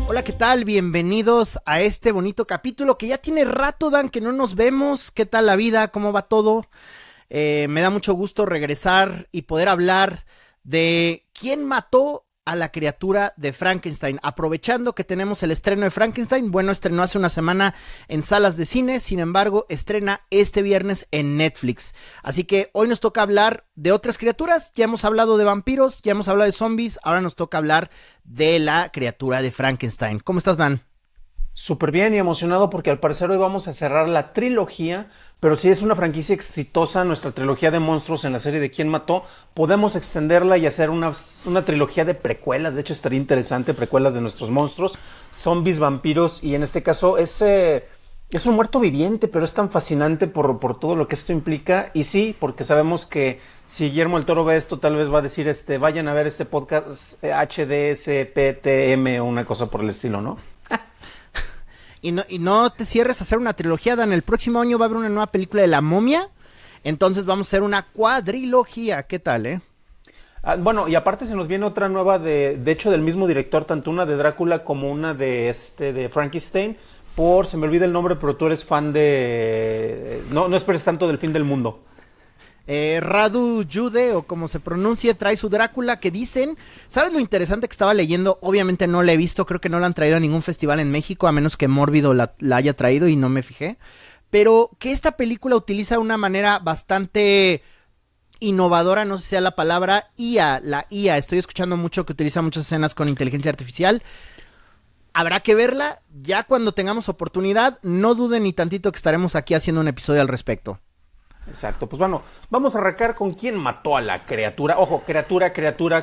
Hola, ¿qué tal? Bienvenidos a este bonito capítulo que ya tiene rato, Dan, que no nos vemos. ¿Qué tal la vida? ¿Cómo va todo? Me da mucho gusto regresar y poder hablar de quién mató a la criatura de Frankenstein. Aprovechando que tenemos el estreno de Frankenstein, bueno, estrenó hace una semana en salas de cine, sin embargo, estrena este viernes en Netflix. Así que hoy nos toca hablar de otras criaturas. Ya hemos hablado de vampiros, ya hemos hablado de zombies, ahora nos toca hablar de la criatura de Frankenstein. ¿Cómo estás, Dan? Súper bien y emocionado porque al parecer hoy vamos a cerrar la trilogía, pero si es una franquicia exitosa, nuestra trilogía de monstruos en la serie de ¿Quién mató? Podemos extenderla y hacer una trilogía de precuelas. De hecho, estaría interesante, precuelas de nuestros monstruos, zombies, vampiros, y en este caso es un muerto viviente, pero es tan fascinante por todo lo que esto implica. Y sí, porque sabemos que si Guillermo del Toro ve esto, tal vez va a decir, vayan a ver este podcast HDSPTM o una cosa por el estilo, ¿no? Y no te cierres a hacer una trilogía, Dan. El próximo año va a haber una nueva película de La Momia. Entonces vamos a hacer una cuadrilogía. ¿Qué tal, Bueno, y aparte se nos viene otra nueva de hecho, del mismo director, tanto una de Drácula como una de Frankenstein. Se me olvida el nombre, pero tú eres fan de... No esperes tanto del fin del mundo. Radu Jude, o como se pronuncie, trae su Drácula, que dicen, ¿sabes lo interesante que estaba leyendo? Obviamente no la he visto, creo que no la han traído a ningún festival en México, a menos que Mórbido la haya traído y no me fijé, pero que esta película utiliza una manera bastante innovadora, no sé si sea la palabra, la IA, estoy escuchando mucho que utiliza muchas escenas con inteligencia artificial. Habrá que verla, ya cuando tengamos oportunidad, no duden ni tantito que estaremos aquí haciendo un episodio al respecto. Exacto, pues bueno, vamos a arrancar con quién mató a la criatura. Ojo, criatura,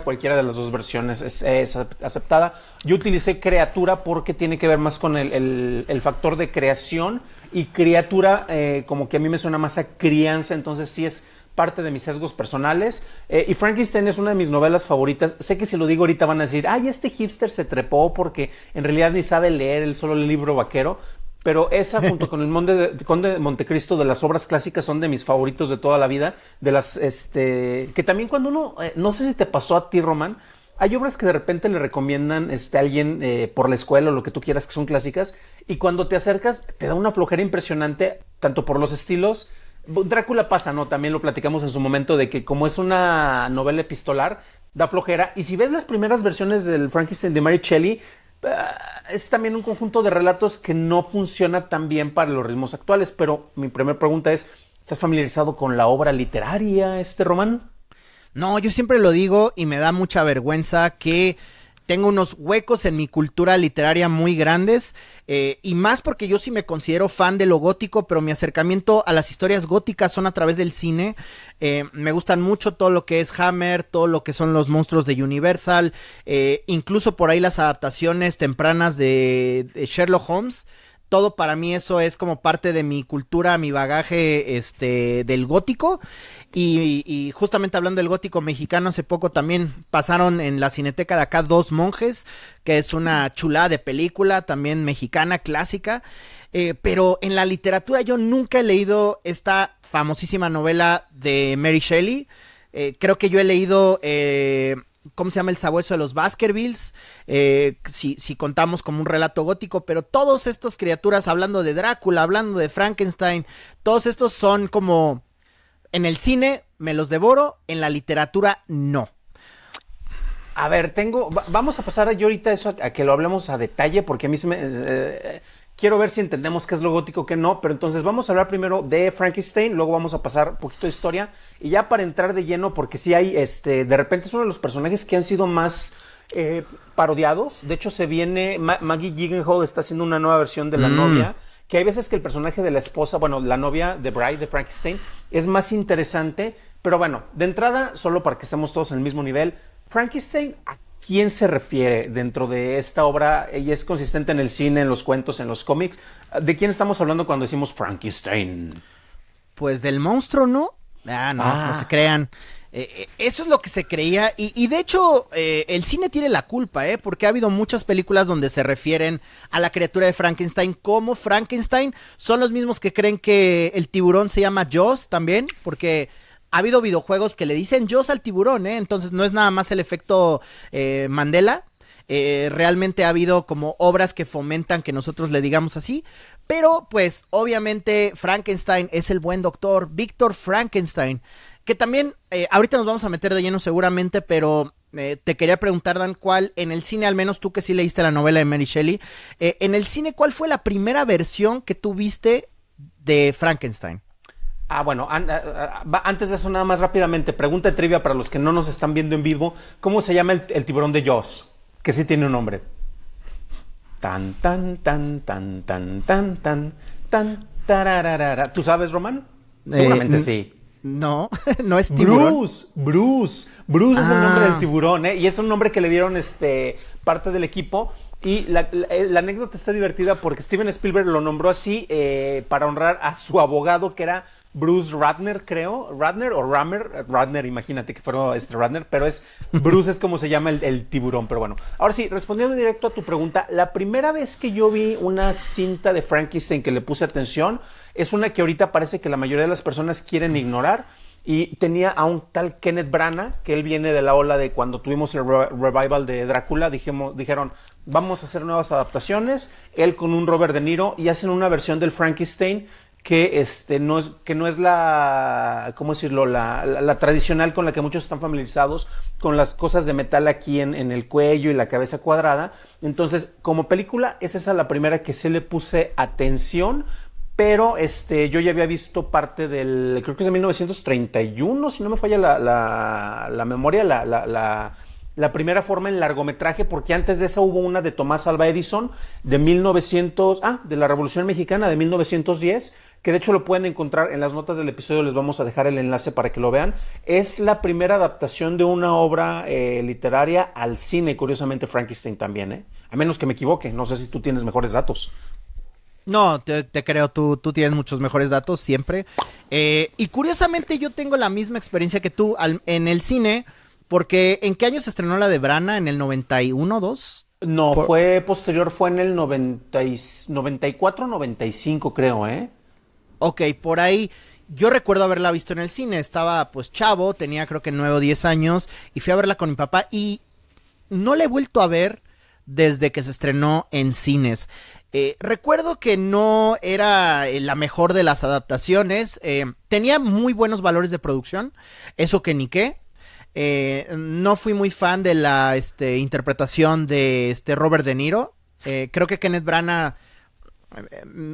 cualquiera de las dos versiones es aceptada. Yo utilicé criatura porque tiene que ver más con el factor de creación, y criatura como que a mí me suena más a crianza, entonces sí es parte de mis sesgos personales. Y Frankenstein es una de mis novelas favoritas. Sé que si lo digo ahorita van a decir, ay, este hipster se trepó porque en realidad ni sabe leer, él solo lee el libro vaquero. Pero esa, junto con el Conde de Montecristo, de las obras clásicas, son de mis favoritos de toda la vida. De las, que también cuando uno, no sé si te pasó a ti, Román, hay obras que de repente le recomiendan a alguien por la escuela o lo que tú quieras, que son clásicas, y cuando te acercas te da una flojera impresionante, tanto por los estilos. Drácula pasa, ¿no? También lo platicamos en su momento, de que como es una novela epistolar, da flojera. Y si ves las primeras versiones del Frankenstein de Mary Shelley, es también un conjunto de relatos que no funciona tan bien para los ritmos actuales. Pero mi primera pregunta es, ¿estás familiarizado con la obra literaria, Román? No, yo siempre lo digo y me da mucha vergüenza que tengo unos huecos en mi cultura literaria muy grandes, y más porque yo sí me considero fan de lo gótico, pero mi acercamiento a las historias góticas son a través del cine. Me gustan mucho todo lo que es Hammer, todo lo que son los monstruos de Universal, incluso por ahí las adaptaciones tempranas de Sherlock Holmes. Todo para mí eso es como parte de mi cultura, mi bagaje del gótico. Y justamente hablando del gótico mexicano, hace poco también pasaron en la Cineteca de acá Dos Monjes, que es una chulada de película, también mexicana, clásica. Pero en la literatura yo nunca he leído esta famosísima novela de Mary Shelley. Creo que yo he leído... ¿cómo se llama? El sabueso de los Baskervilles, si contamos como un relato gótico, pero todos estos criaturas, hablando de Drácula, hablando de Frankenstein, todos estos son como, en el cine me los devoro, en la literatura no. A ver, vamos a pasar yo ahorita eso a que lo hablemos a detalle, porque a mí quiero ver si entendemos qué es lo gótico, qué no, pero entonces vamos a hablar primero de Frankenstein, luego vamos a pasar un poquito de historia, y ya para entrar de lleno, porque sí hay, de repente es uno de los personajes que han sido más parodiados. De hecho, Maggie Gyllenhaal está haciendo una nueva versión de la novia, que hay veces que el personaje de la esposa, bueno, la novia de Bride, de Frankenstein, es más interesante, pero bueno, de entrada, solo para que estemos todos en el mismo nivel, Frankenstein, ¿a quién se refiere dentro de esta obra? Ella es consistente en el cine, en los cuentos, en los cómics. ¿De quién estamos hablando cuando decimos Frankenstein? Pues del monstruo, ¿no? No se crean. Eso es lo que se creía y de hecho el cine tiene la culpa, porque ha habido muchas películas donde se refieren a la criatura de Frankenstein como Frankenstein. Son los mismos que creen que el tiburón se llama Jaws también, porque ha habido videojuegos que le dicen Jaws al tiburón, entonces no es nada más el efecto Mandela. Realmente ha habido como obras que fomentan que nosotros le digamos así, pero pues obviamente Frankenstein es el buen doctor Víctor Frankenstein, que también ahorita nos vamos a meter de lleno seguramente, pero te quería preguntar, Dan, ¿cuál en el cine, al menos tú que sí leíste la novela de Mary Shelley, en el cine cuál fue la primera versión que tú viste de Frankenstein? Bueno, antes de eso nada más rápidamente, pregunta de trivia para los que no nos están viendo en vivo, ¿cómo se llama el tiburón de Jaws? Que sí tiene un nombre. Tan, tan, tan, tan, tan, tan, tan, tan, tararara. ¿Tú sabes, Román? Seguramente sí. No, no es tiburón. Bruce es el nombre del tiburón, y es un nombre que le dieron parte del equipo. Y la anécdota está divertida porque Steven Spielberg lo nombró así para honrar a su abogado, que era Bruce Ratner, creo. Ratner o Rammer. Ratner, imagínate que fuera Ratner, pero Bruce es como se llama el tiburón. Pero bueno, ahora sí, respondiendo directo a tu pregunta, la primera vez que yo vi una cinta de Frankenstein que le puse atención es una que ahorita parece que la mayoría de las personas quieren ignorar. Y tenía a un tal Kenneth Branagh, que él viene de la ola de cuando tuvimos el revival de Drácula. Dijeron, vamos a hacer nuevas adaptaciones. Él con un Robert De Niro y hacen una versión del Frankenstein que no es la, ¿cómo decirlo? La tradicional con la que muchos están familiarizados, con las cosas de metal aquí en el cuello y la cabeza cuadrada. Entonces, como película, es esa la primera que se le puse atención. Pero yo ya había visto parte creo que es de 1931, si no me falla la memoria, la primera forma en largometraje, porque antes de esa hubo una de Tomás Alva Edison de de la Revolución Mexicana de 1910, que de hecho lo pueden encontrar en las notas del episodio, les vamos a dejar el enlace para que lo vean. Es la primera adaptación de una obra literaria al cine, curiosamente Frankenstein también, a menos que me equivoque, no sé si tú tienes mejores datos. No, te creo, tú tienes muchos mejores datos siempre. Y curiosamente yo tengo la misma experiencia que tú en el cine, porque ¿en qué año se estrenó la de Branagh? ¿En el 91, 2? No, fue posterior, fue en el 94, 95 creo, Ok, por ahí. Yo recuerdo haberla visto en el cine, estaba pues chavo, tenía creo que 9 o 10 años, y fui a verla con mi papá y no la he vuelto a ver desde que se estrenó en cines. Recuerdo que no era la mejor de las adaptaciones, tenía muy buenos valores de producción, eso que ni qué. No fui muy fan de la interpretación de Robert De Niro. Creo que Kenneth Branagh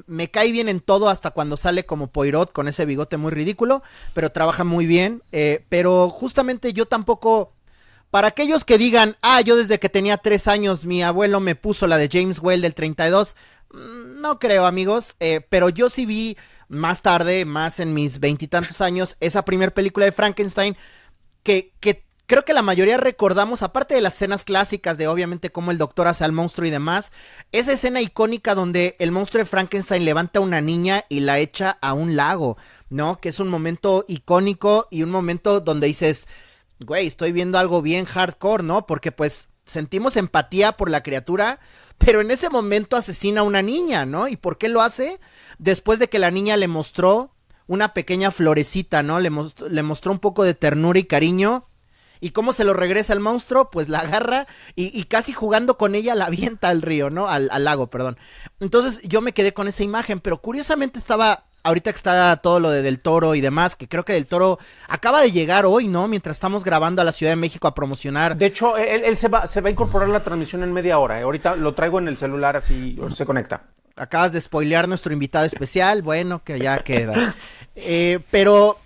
me cae bien en todo hasta cuando sale como Poirot con ese bigote muy ridículo, pero trabaja muy bien. Pero justamente yo tampoco... Para aquellos que digan, yo desde que tenía 3 años mi abuelo me puso la de James Whale del 32, no creo, amigos, pero yo sí vi más tarde, más en mis 20 y tantos años, esa primer película de Frankenstein que creo que la mayoría recordamos, aparte de las escenas clásicas de obviamente cómo el doctor hace al monstruo y demás, esa escena icónica donde el monstruo de Frankenstein levanta a una niña y la echa a un lago, ¿no? Que es un momento icónico y un momento donde dices... Güey, estoy viendo algo bien hardcore, ¿no? Porque pues sentimos empatía por la criatura, pero en ese momento asesina a una niña, ¿no? ¿Y por qué lo hace? Después de que la niña le mostró una pequeña florecita, ¿no? Le mostró un poco de ternura y cariño. ¿Y cómo se lo regresa el monstruo? Pues la agarra y casi jugando con ella la avienta al río, ¿no? Al lago, perdón. Entonces yo me quedé con esa imagen, pero curiosamente estaba... Ahorita que está todo lo de Del Toro y demás, que creo que Del Toro acaba de llegar hoy, ¿no? Mientras estamos grabando a la Ciudad de México a promocionar. De hecho, él se va a incorporar a la transmisión en media hora. Ahorita lo traigo en el celular, así se conecta. Acabas de spoilear nuestro invitado especial. Bueno, que ya queda. Pero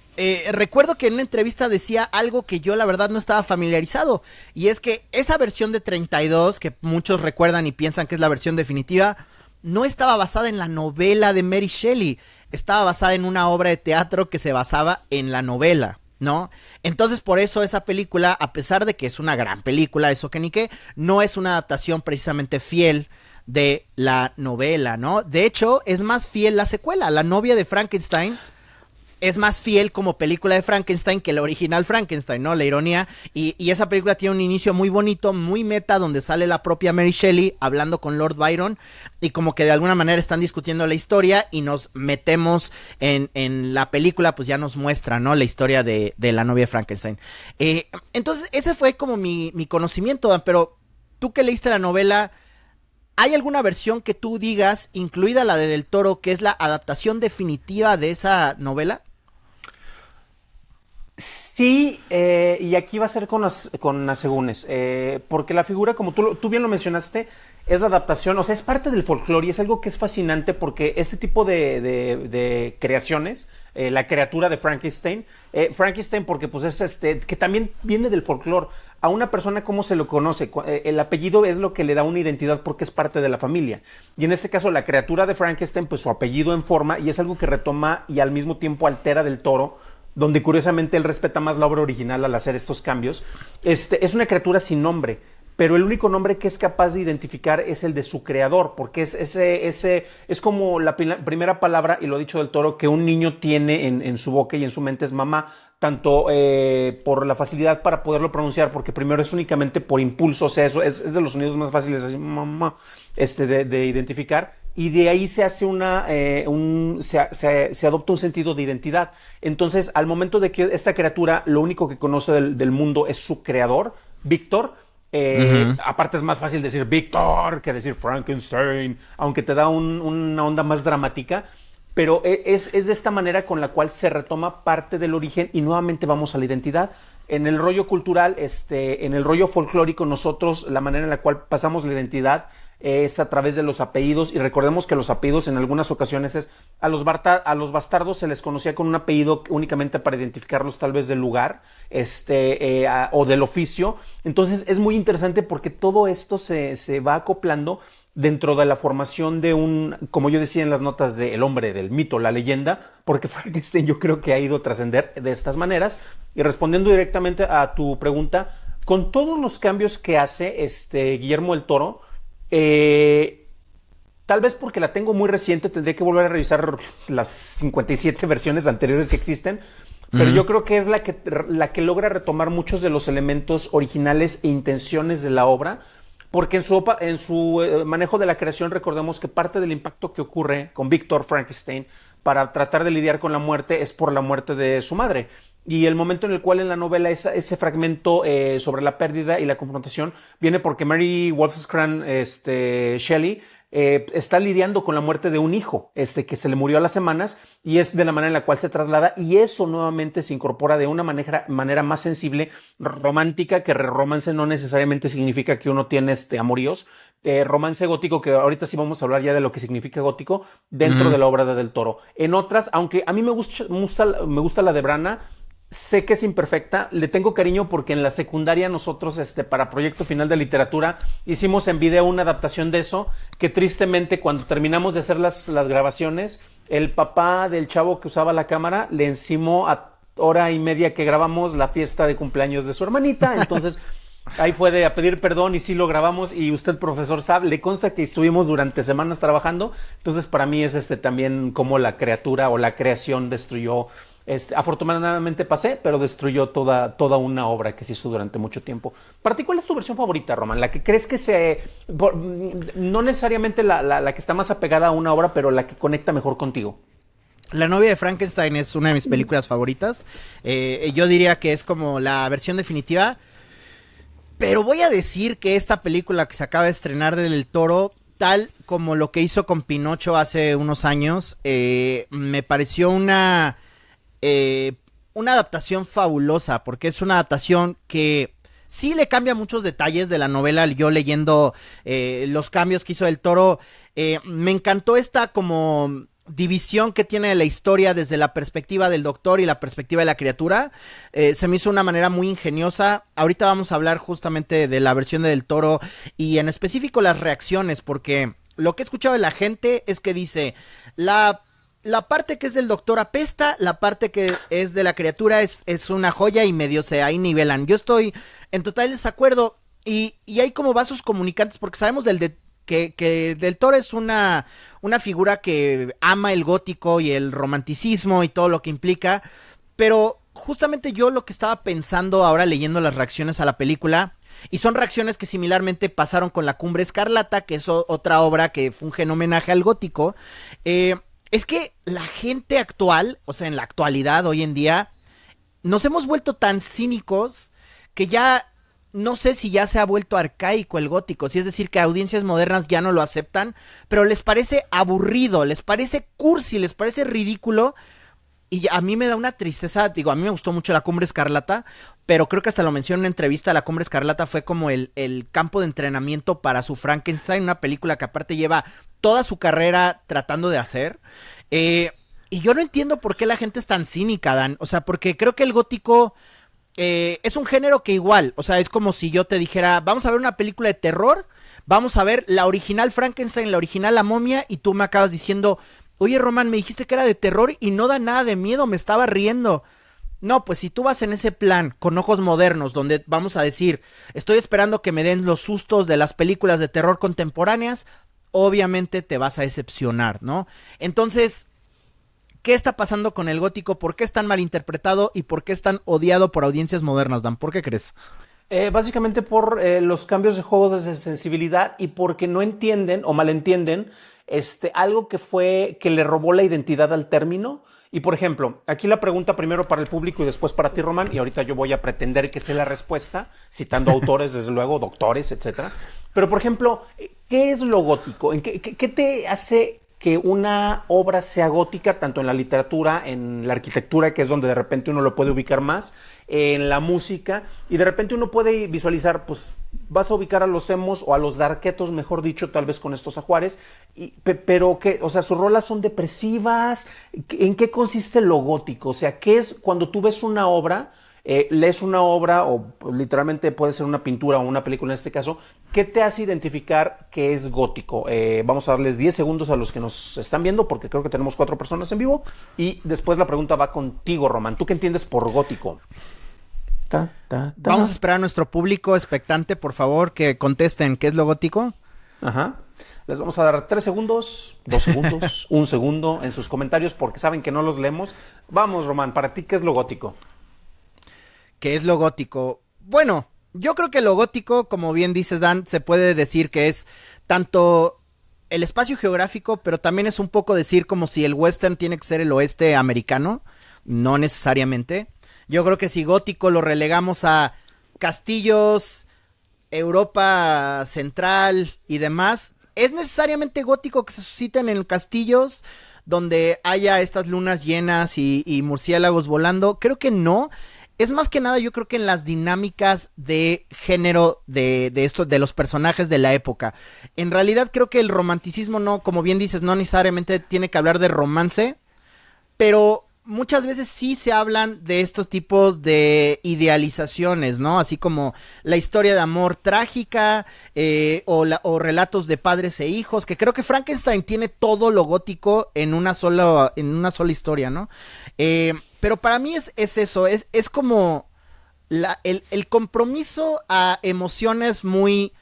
recuerdo que en una entrevista decía algo que yo la verdad no estaba familiarizado. Y es que esa versión de 32, que muchos recuerdan y piensan que es la versión definitiva, no estaba basada en la novela de Mary Shelley. Estaba basada en una obra de teatro que se basaba en la novela, ¿no? Entonces por eso esa película, a pesar de que es una gran película, eso que ni qué, no es una adaptación precisamente fiel de la novela, ¿no? De hecho, es más fiel la secuela. La novia de Frankenstein es más fiel como película de Frankenstein que la original Frankenstein, ¿no? La ironía. Y esa película tiene un inicio muy bonito, muy meta, donde sale la propia Mary Shelley hablando con Lord Byron. Y como que de alguna manera están discutiendo la historia y nos metemos en la película, pues ya nos muestra, ¿no? La historia de la novia de Frankenstein. Entonces, ese fue como mi conocimiento, Dan, pero tú que leíste la novela, ¿hay alguna versión que tú digas, incluida la de Del Toro, que es la adaptación definitiva de esa novela? Sí, y aquí va a ser con asegúnes, porque la figura, como tú bien lo mencionaste, es la adaptación, o sea, es parte del folclore y es algo que es fascinante porque este tipo de creaciones, la criatura de Frankenstein porque pues es que también viene del folclore. A una persona, ¿cómo se lo conoce? El apellido es lo que le da una identidad porque es parte de la familia. Y en este caso, la criatura de Frankenstein, pues su apellido en forma y es algo que retoma y al mismo tiempo altera Del Toro, donde curiosamente él respeta más la obra original al hacer estos cambios. Es una criatura sin nombre, pero el único nombre que es capaz de identificar es el de su creador, porque es como la primera palabra, y lo ha dicho Del Toro, que un niño tiene en su boca y en su mente es mamá, tanto por la facilidad para poderlo pronunciar, porque primero es únicamente por impulso, o sea, eso es de los sonidos más fáciles, así, mamá, de identificar, y de ahí se hace se adopta un sentido de identidad. Entonces, al momento de que esta criatura, lo único que conoce del mundo es su creador, Víctor. Ujú. Aparte es más fácil decir Víctor que decir Frankenstein, aunque te da una onda más dramática, pero es de esta manera con la cual se retoma parte del origen y nuevamente vamos a la identidad. En el rollo cultural, en el rollo folclórico, nosotros la manera en la cual pasamos la identidad es a través de los apellidos, y recordemos que los apellidos en algunas ocasiones a los bastardos se les conocía con un apellido únicamente para identificarlos tal vez del lugar o del oficio. Entonces es muy interesante porque todo esto se va acoplando dentro de la formación de como yo decía en las notas de El hombre, del mito, la leyenda, porque Frankenstein yo creo que ha ido a trascender de estas maneras. Y respondiendo directamente a tu pregunta, con todos los cambios que hace Guillermo del Toro, eh, tal vez porque la tengo muy reciente, tendría que volver a revisar las 57 versiones anteriores que existen, pero Ujú. yo creo que es la que logra retomar muchos de los elementos originales e intenciones de la obra, porque en su manejo de la creación recordemos que parte del impacto que ocurre con Víctor Frankenstein para tratar de lidiar con la muerte es por la muerte de su madre. Y el momento en el cual en la novela ese fragmento sobre la pérdida y la confrontación viene porque Mary Wollstonecraft Shelley está lidiando con la muerte de un hijo que se le murió a las semanas, y es de la manera en la cual se traslada, y eso nuevamente se incorpora de una manera más sensible, romántica, que romance no necesariamente significa que uno tiene amoríos. Romance gótico, que ahorita sí vamos a hablar ya de lo que significa gótico dentro de Ujú. la obra de Del Toro. En otras, aunque a mí me gusta la de Brana, sé que es imperfecta, le tengo cariño porque en la secundaria nosotros, para Proyecto Final de Literatura, hicimos en video una adaptación de eso, que tristemente cuando terminamos de hacer las grabaciones, el papá del chavo que usaba la cámara le encimó a hora y media que grabamos la fiesta de cumpleaños de su hermanita. Entonces ahí fue de a pedir perdón y sí lo grabamos, y usted, profesor Saab, le consta que estuvimos durante semanas trabajando. Entonces para mí es también como la criatura o la creación destruyó. Afortunadamente pasé, pero destruyó toda una obra que se hizo durante mucho tiempo. ¿Para ti cuál es tu versión favorita, Roman? La que crees que no necesariamente la que está más apegada a una obra, pero la que conecta mejor contigo. La novia de Frankenstein es una de mis películas favoritas. Yo diría que es como la versión definitiva. Pero voy a decir que esta película que se acaba de estrenar de Del Toro, tal como lo que hizo con Pinocho hace unos años, me pareció eh, una adaptación fabulosa, porque es una adaptación que sí le cambia muchos detalles de la novela. Yo leyendo los cambios que hizo Del Toro, me encantó esta como división que tiene la historia desde la perspectiva del doctor y la perspectiva de la criatura. Se me hizo una manera muy ingeniosa. Ahorita vamos a hablar justamente de la versión de Del Toro y en específico las reacciones, porque lo que he escuchado de la gente es que dice, la parte que es del doctor apesta, la parte que es de la criatura es una joya y medio se ahí nivelan. Yo estoy en total desacuerdo y hay como vasos comunicantes porque sabemos que Del Toro es una figura que ama el gótico y el romanticismo y todo lo que implica, pero justamente yo lo que estaba pensando ahora leyendo las reacciones a la película, y son reacciones que similarmente pasaron con La Cumbre Escarlata, que es otra obra que funge en homenaje al gótico, es que la gente actual, o sea, en la actualidad, hoy en día, nos hemos vuelto tan cínicos que ya no sé si ya se ha vuelto arcaico el gótico, si es decir que audiencias modernas ya no lo aceptan, pero les parece aburrido, les parece cursi, les parece ridículo. Y a mí me da una tristeza, digo, a mí me gustó mucho La Cumbre Escarlata, pero creo que hasta lo mencioné en una entrevista, La Cumbre Escarlata fue como el campo de entrenamiento para su Frankenstein, una película que aparte lleva toda su carrera tratando de hacer. Y yo no entiendo por qué la gente es tan cínica, Dan, o sea, porque creo que el gótico es un género que igual, o sea, es como si yo te dijera, vamos a ver una película de terror, vamos a ver la original Frankenstein, la original La Momia, y tú me acabas diciendo... Oye, Román, me dijiste que era de terror y no da nada de miedo, me estaba riendo. No, pues si tú vas en ese plan, con ojos modernos, donde vamos a decir, estoy esperando que me den los sustos de las películas de terror contemporáneas, obviamente te vas a decepcionar, ¿no? Entonces, ¿qué está pasando con el gótico? ¿Por qué es tan mal interpretado y por qué es tan odiado por audiencias modernas, Dan? ¿Por qué crees? Básicamente por los cambios de juego de sensibilidad y porque no entienden o malentienden algo que le robó la identidad al término. Y por ejemplo, aquí la pregunta primero para el público y después para ti, Román, y ahorita yo voy a pretender que sé la respuesta, citando autores, desde luego, doctores, etcétera. Pero por ejemplo, ¿qué es lo gótico? ¿Qué te hace que una obra sea gótica, tanto en la literatura, en la arquitectura, que es donde de repente uno lo puede ubicar más, en la música, y de repente uno puede visualizar, pues vas a ubicar a los emos o a los darketos, mejor dicho, tal vez con estos ajuares, pero que, o sea, sus rolas son depresivas. ¿En qué consiste lo gótico? O sea, ¿qué es cuando tú ves una obra, lees una obra o literalmente puede ser una pintura o una película en este caso, ¿qué te hace identificar que es gótico? Vamos a darles 10 segundos a los que nos están viendo porque creo que tenemos 4 personas en vivo y después la pregunta va contigo, Román. ¿Tú qué entiendes por gótico? Vamos a esperar a nuestro público expectante, por favor, que contesten qué es lo gótico. Ajá. Les vamos a dar 3 segundos, 2 segundos, 1 segundo en sus comentarios porque saben que no los leemos. Vamos, Román, para ti, ¿qué es lo gótico? ¿Qué es lo gótico? Bueno, yo creo que lo gótico, como bien dices, Dan, se puede decir que es tanto el espacio geográfico, pero también es un poco decir como si el western tiene que ser el oeste americano, no necesariamente. Yo creo que si gótico lo relegamos a castillos, Europa central y demás, ¿es necesariamente gótico que se susciten en castillos donde haya estas lunas llenas y murciélagos volando? Creo que no. Es más que nada, yo creo que en las dinámicas de género de esto, de los personajes de la época. En realidad creo que el romanticismo no, como bien dices, no necesariamente tiene que hablar de romance, pero muchas veces sí se hablan de estos tipos de idealizaciones, ¿no? Así como la historia de amor trágica o relatos de padres e hijos, que creo que Frankenstein tiene todo lo gótico en una sola historia, ¿no? Pero para mí es eso, es como el compromiso a emociones muy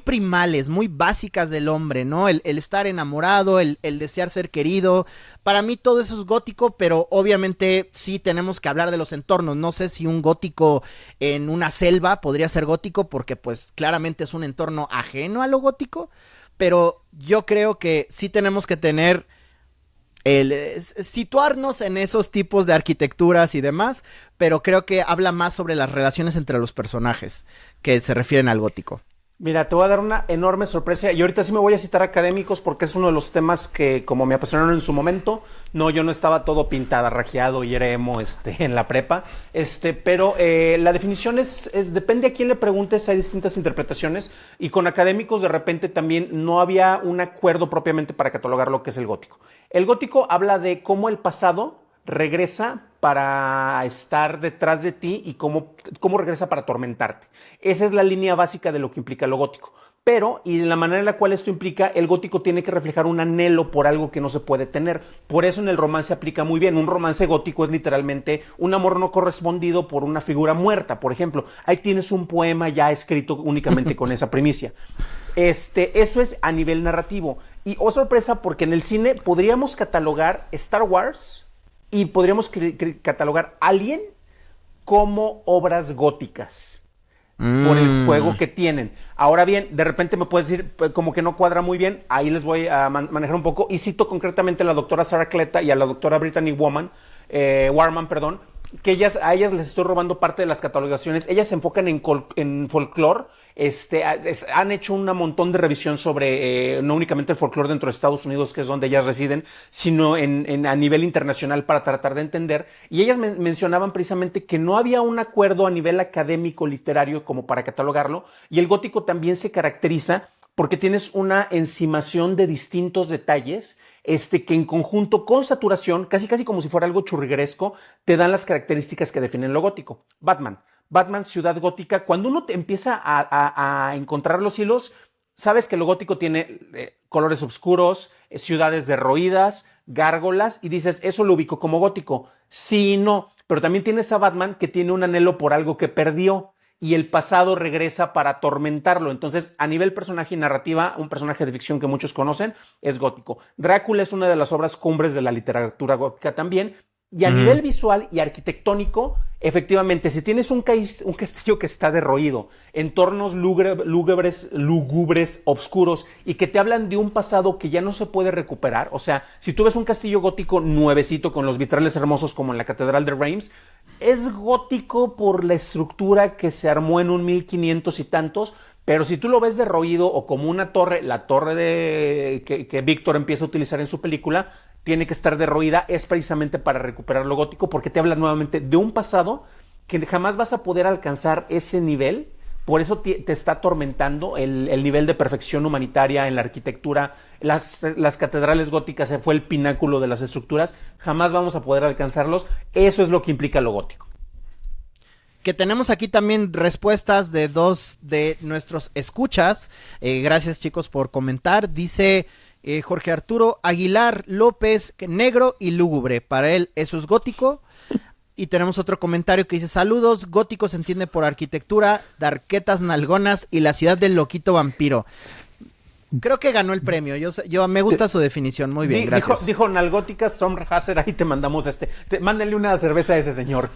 primales, muy básicas del hombre, ¿no? El estar enamorado, el desear ser querido. Para mí todo eso es gótico, pero obviamente sí tenemos que hablar de los entornos. No sé si un gótico en una selva podría ser gótico, porque pues claramente es un entorno ajeno a lo gótico, pero yo creo que sí tenemos que tener situarnos en esos tipos de arquitecturas y demás, pero creo que habla más sobre las relaciones entre los personajes que se refieren al gótico. Mira, te voy a dar una enorme sorpresa y ahorita sí me voy a citar académicos porque es uno de los temas que como me apasionaron en su momento. No, yo no estaba todo pintada, rajeado y era emo en la prepa, pero la definición depende a quién le preguntes, hay distintas interpretaciones y con académicos de repente también no había un acuerdo propiamente para catalogar lo que es el gótico. El gótico habla de cómo el pasado regresa para estar detrás de ti y cómo regresa para atormentarte. Esa es la línea básica de lo que implica lo gótico. Pero, y la manera en la cual esto implica, el gótico tiene que reflejar un anhelo por algo que no se puede tener. Por eso en el romance aplica muy bien. Un romance gótico es literalmente un amor no correspondido por una figura muerta, por ejemplo. Ahí tienes un poema ya escrito únicamente con esa primicia. Eso es a nivel narrativo. Y oh sorpresa, porque en el cine podríamos catalogar Star Wars y podríamos catalogar Alien como obras góticas por el juego que tienen. Ahora bien, de repente me puedes decir como que no cuadra muy bien, ahí les voy a manejar un poco y cito concretamente a la doctora Sarah Cleta y a la doctora Brittany Warman, perdón, que a ellas les estoy robando parte de las catalogaciones. Ellas se enfocan en folclore. Han hecho un montón de revisión sobre no únicamente el folclore dentro de Estados Unidos, que es donde ellas residen, sino a nivel internacional para tratar de entender. Y ellas mencionaban precisamente que no había un acuerdo a nivel académico literario como para catalogarlo. Y el gótico también se caracteriza porque tienes una encimación de distintos detalles que en conjunto con saturación, casi como si fuera algo churrigueresco, te dan las características que definen lo gótico. Batman, ciudad gótica. Cuando uno te empieza a encontrar los hilos, sabes que lo gótico tiene colores oscuros, ciudades derroídas, gárgolas, y dices, eso lo ubico como gótico. Sí y no, pero también tienes a Batman que tiene un anhelo por algo que perdió y el pasado regresa para atormentarlo. Entonces, a nivel personaje y narrativa, un personaje de ficción que muchos conocen es gótico. Drácula es una de las obras cumbres de la literatura gótica también. Y a nivel visual y arquitectónico, efectivamente, si tienes un castillo que está derroído, entornos lúgubres, oscuros, y que te hablan de un pasado que ya no se puede recuperar, o sea, si tú ves un castillo gótico nuevecito con los vitrales hermosos como en la Catedral de Reims, es gótico por la estructura que se armó en un 1500 y tantos, pero si tú lo ves derroído o como una torre, la torre que Víctor empieza a utilizar en su película, tiene que estar derroída, es precisamente para recuperar lo gótico, porque te habla nuevamente de un pasado que jamás vas a poder alcanzar ese nivel. Por eso te está atormentando el nivel de perfección humanitaria en la arquitectura. Las catedrales góticas se fue el pináculo de las estructuras, jamás vamos a poder alcanzarlos. Eso es lo que implica lo gótico. Que tenemos aquí también respuestas de dos de nuestros escuchas. Gracias, chicos, por comentar. Dice Jorge Arturo Aguilar López, negro y lúgubre. Para él eso es gótico. Y tenemos otro comentario que dice, saludos, gótico se entiende por arquitectura, darquetas nalgonas y la ciudad del loquito vampiro. Creo que ganó el premio, yo me gusta su definición, muy bien, gracias. Dijo nalgóticas, Sommerhasser, ahí te mandamos mándenle una cerveza a ese señor.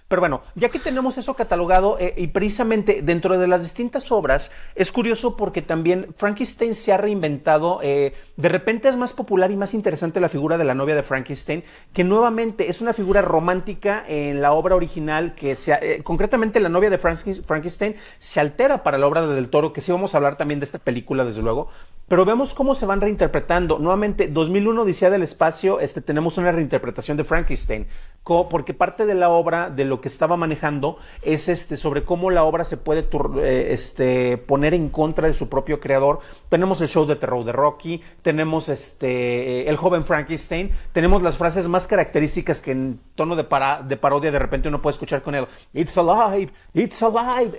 Pero bueno, ya que tenemos eso catalogado y precisamente dentro de las distintas obras, es curioso porque también Frankenstein se ha reinventado. De repente es más popular y más interesante la figura de la novia de Frankenstein, que nuevamente es una figura romántica en la obra original, que concretamente la novia de Frankenstein se altera para la obra de Del Toro, que sí vamos a hablar también de esta película, desde luego. Pero vemos cómo se van reinterpretando. Nuevamente, 2001, Odisea del Espacio, tenemos una reinterpretación de Frankenstein, porque parte de la obra, de lo que estaba manejando, es sobre cómo la obra se puede poner en contra de su propio creador. Tenemos el show de terror de Rocky, tenemos el joven Frankenstein, tenemos las frases más características que en tono de parodia de repente uno puede escuchar con él, it's alive,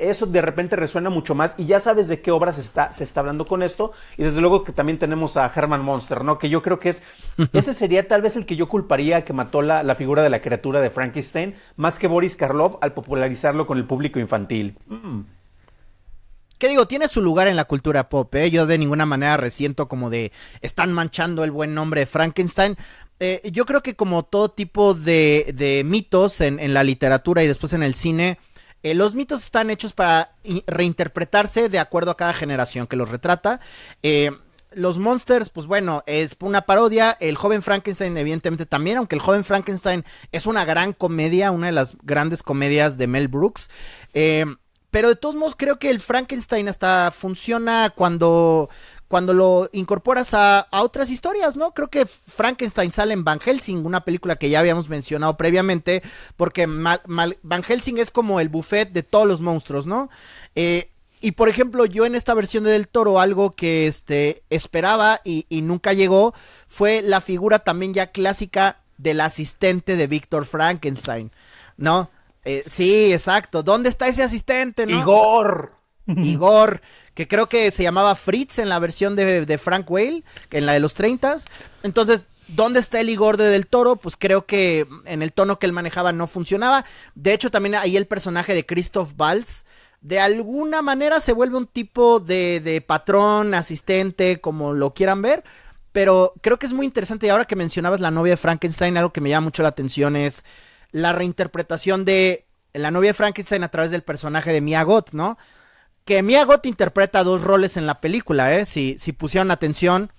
eso de repente resuena mucho más y ya sabes de qué obra se está hablando con esto. Y desde luego que también tenemos a Herman Munster, ¿no? Que yo creo que ese sería tal vez el que yo culparía que mató la figura de la criatura de Frankenstein, más que Boris Karloff al popularizarlo con el público infantil. ¿Qué digo? Tiene su lugar en la cultura pop, ¿eh? Yo de ninguna manera resiento como de están manchando el buen nombre de Frankenstein. Yo creo que como todo tipo de mitos en la literatura y después en el cine, los mitos están hechos para reinterpretarse de acuerdo a cada generación que los retrata. Los Monsters, pues bueno, es una parodia. El joven Frankenstein, evidentemente también, aunque el joven Frankenstein es una gran comedia, una de las grandes comedias de Mel Brooks. Pero de todos modos creo que el Frankenstein hasta funciona cuando lo incorporas a otras historias, ¿no? Creo que Frankenstein sale en Van Helsing, una película que ya habíamos mencionado previamente, porque Van Helsing es como el buffet de todos los monstruos, ¿no? Y por ejemplo, yo en esta versión de Del Toro, algo que esperaba y nunca llegó, fue la figura también ya clásica del asistente de Víctor Frankenstein, ¿no? Sí, exacto. ¿Dónde está ese asistente, no? Igor. O sea, Igor, que creo que se llamaba Fritz en la versión de Frank Whale, en la de los 30s. Entonces, ¿dónde está el Igor de Del Toro? Pues creo que en el tono que él manejaba no funcionaba. De hecho, también ahí el personaje de Christoph Waltz de alguna manera se vuelve un tipo de patrón, asistente, como lo quieran ver, pero creo que es muy interesante. Y ahora que mencionabas la novia de Frankenstein, algo que me llama mucho la atención es la reinterpretación de la novia de Frankenstein a través del personaje de Mia Goth, ¿no? Que Mia Goth interpreta dos roles en la película, ¿eh? Si pusieron atención,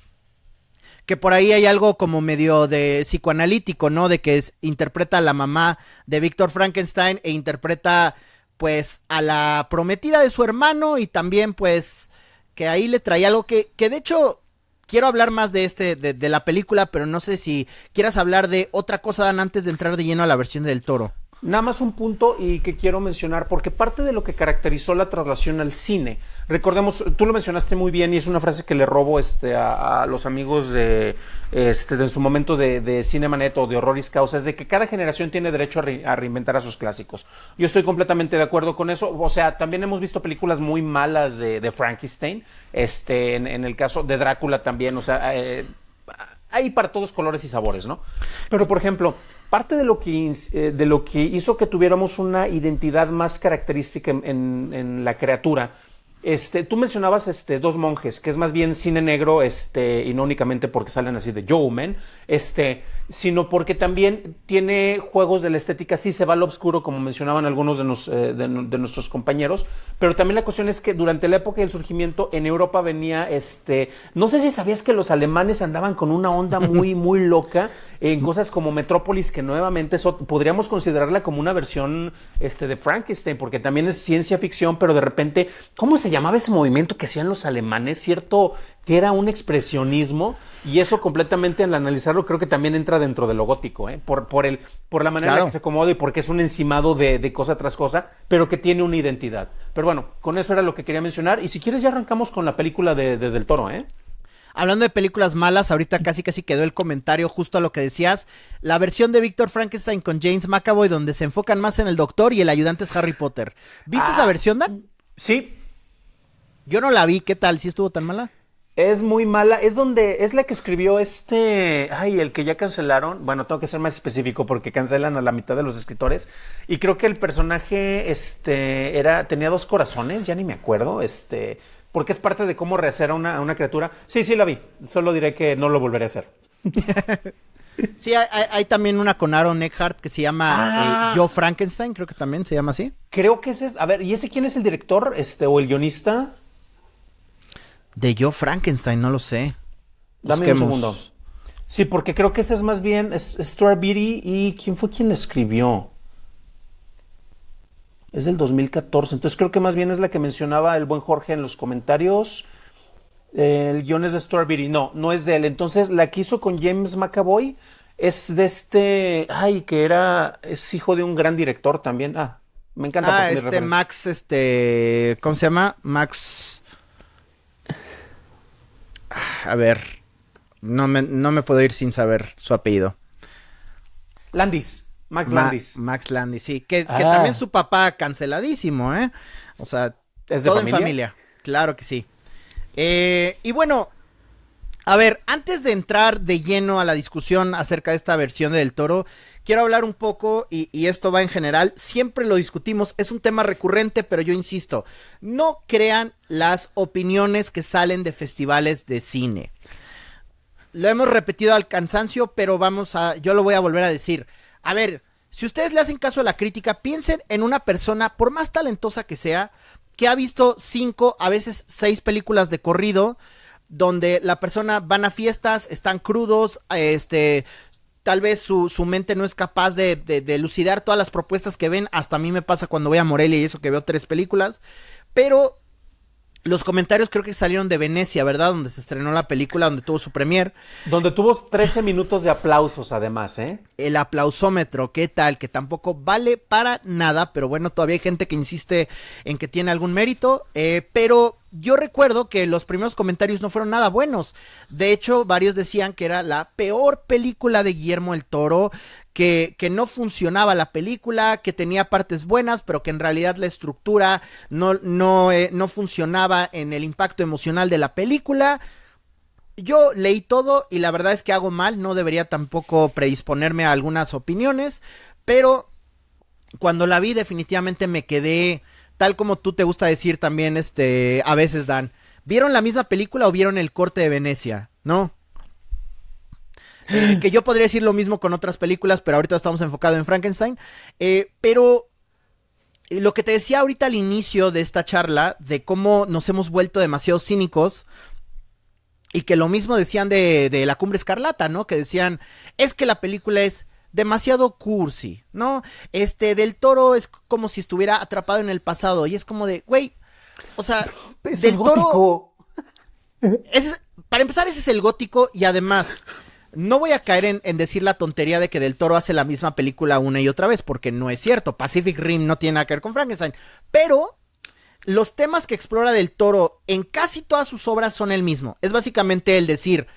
que por ahí hay algo como medio de psicoanalítico, ¿no? De que interpreta a la mamá de Víctor Frankenstein e interpreta pues a la prometida de su hermano, y también pues que ahí le traía algo que de hecho quiero hablar más de la película, pero no sé si quieras hablar de otra cosa, Dan, antes de entrar de lleno a la versión del Toro. Nada más un punto y que quiero mencionar, porque parte de lo que caracterizó la traslación al cine, recordemos, tú lo mencionaste muy bien y es una frase que le robo a los amigos de su momento de Cinemanet o de Horroris Causa, es de que cada generación tiene derecho a reinventar a sus clásicos. Yo estoy completamente de acuerdo con eso. O sea, también hemos visto películas muy malas de Frankenstein, en el caso de Drácula también, o sea, hay para todos colores y sabores, ¿no? Pero, por ejemplo, parte de lo que hizo que tuviéramos una identidad más característica en la criatura, tú mencionabas dos monjes, que es más bien cine negro, y no únicamente porque salen así de Joe sino porque también tiene juegos de la estética, sí se va al oscuro, como mencionaban algunos de nuestros compañeros, pero también la cuestión es que durante la época del surgimiento en Europa venía, no sé si sabías que los alemanes andaban con una onda muy, muy loca en cosas como Metrópolis, que nuevamente podríamos considerarla como una versión de Frankenstein, porque también es ciencia ficción, pero de repente, ¿cómo se llamaba ese movimiento que hacían los alemanes? Cierto que era un expresionismo, y eso completamente al analizarlo creo que también entra dentro de lo gótico, por la manera en la que se acomoda y porque es un encimado de cosa tras cosa, pero que tiene una identidad. Pero bueno, con eso era lo que quería mencionar, y si quieres ya arrancamos con la película del Toro, Hablando de películas malas, ahorita casi quedó el comentario justo a lo que decías. La versión de Víctor Frankenstein con James McAvoy, donde se enfocan más en el doctor y el ayudante es Harry Potter. ¿Viste esa versión, Dan? Sí. Yo no la vi, ¿qué tal? ¿Sí estuvo tan mala? Es muy mala, es la que escribió el que ya cancelaron. Bueno, tengo que ser más específico porque cancelan a la mitad de los escritores, y creo que el personaje tenía dos corazones, ya ni me acuerdo, porque es parte de cómo rehacer a una criatura. Sí, la vi, solo diré que no lo volveré a hacer. Sí, hay también una con Aaron Eckhart que se llama Yo Frankenstein, creo que también se llama así. Creo que ese es, a ver, ¿y ese quién es el director, o el guionista? De Yo Frankenstein, no lo sé. Dame un segundo. Sí, porque creo que ese es más bien Stuart Beattie. ¿Y quién fue quien la escribió? Es del 2014. Entonces creo que más bien es la que mencionaba el buen Jorge en los comentarios. El guion es de Stuart Beattie. No es de él. Entonces la que hizo con James McAvoy es de que es hijo de un gran director también. Me encanta. Max, ¿cómo se llama? Max... A ver, no me puedo ir sin saber su apellido. Landis, Max Landis. Max Landis, sí, que también su papá canceladísimo, ¿eh? O sea, ¿es de todo familia? en familia, claro que sí. Y bueno, a ver, antes de entrar de lleno a la discusión acerca de esta versión de Del Toro, quiero hablar un poco, y esto va en general, siempre lo discutimos, es un tema recurrente, pero yo insisto, no crean las opiniones que salen de festivales de cine. Lo hemos repetido al cansancio, pero yo lo voy a volver a decir. A ver, si ustedes le hacen caso a la crítica, piensen en una persona, por más talentosa que sea, que ha visto 5, a veces 6 películas de corrido, donde la persona van a fiestas, están crudos, tal vez su mente no es capaz de elucidar todas las propuestas que ven. Hasta a mí me pasa cuando voy a Morelia y eso, que veo 3 películas. Pero los comentarios creo que salieron de Venecia, ¿verdad? Donde se estrenó la película, donde tuvo su premier. Donde tuvo 13 minutos de aplausos además, El aplausómetro, ¿qué tal? Que tampoco vale para nada, pero bueno, todavía hay gente que insiste en que tiene algún mérito. Pero yo recuerdo que los primeros comentarios no fueron nada buenos. De hecho, varios decían que era la peor película de Guillermo del Toro, que no funcionaba la película, que tenía partes buenas, pero que en realidad la estructura no funcionaba en el impacto emocional de la película. Yo leí todo y la verdad es que hago mal, no debería tampoco predisponerme a algunas opiniones, pero cuando la vi definitivamente me quedé tal como tú te gusta decir también, a veces, Dan, ¿vieron la misma película o vieron El Corte de Venecia? ¿No? Que yo podría decir lo mismo con otras películas, pero ahorita estamos enfocados en Frankenstein. Pero lo que te decía ahorita al inicio de esta charla, de cómo nos hemos vuelto demasiado cínicos, y que lo mismo decían de La Cumbre Escarlata, ¿no? Que decían, es que la película es demasiado cursi, ¿no? Del Toro es como si estuviera atrapado en el pasado, y es como de, güey, o sea, Eso Del es Toro... gótico. Para empezar, ese es el gótico, y además... No voy a caer en decir la tontería de que Del Toro hace la misma película una y otra vez, porque no es cierto. Pacific Rim no tiene nada que ver con Frankenstein. Pero los temas que explora Del Toro en casi todas sus obras son el mismo. Es básicamente el decir,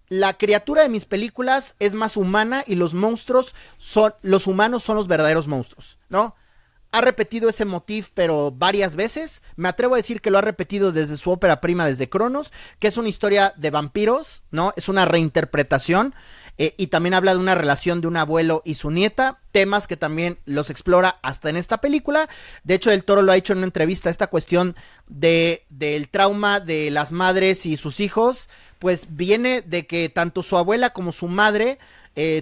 la criatura de mis películas es más humana y los humanos son los verdaderos monstruos, ¿no? Ha repetido ese motif, pero varias veces. Me atrevo a decir que lo ha repetido desde su ópera prima, desde Cronos, que es una historia de vampiros, ¿no? Es una reinterpretación. Y también habla de una relación de un abuelo y su nieta, temas que también los explora hasta en esta película. De hecho, Del Toro lo ha dicho en una entrevista, esta cuestión del trauma de las madres y sus hijos, pues viene de que tanto su abuela como su madre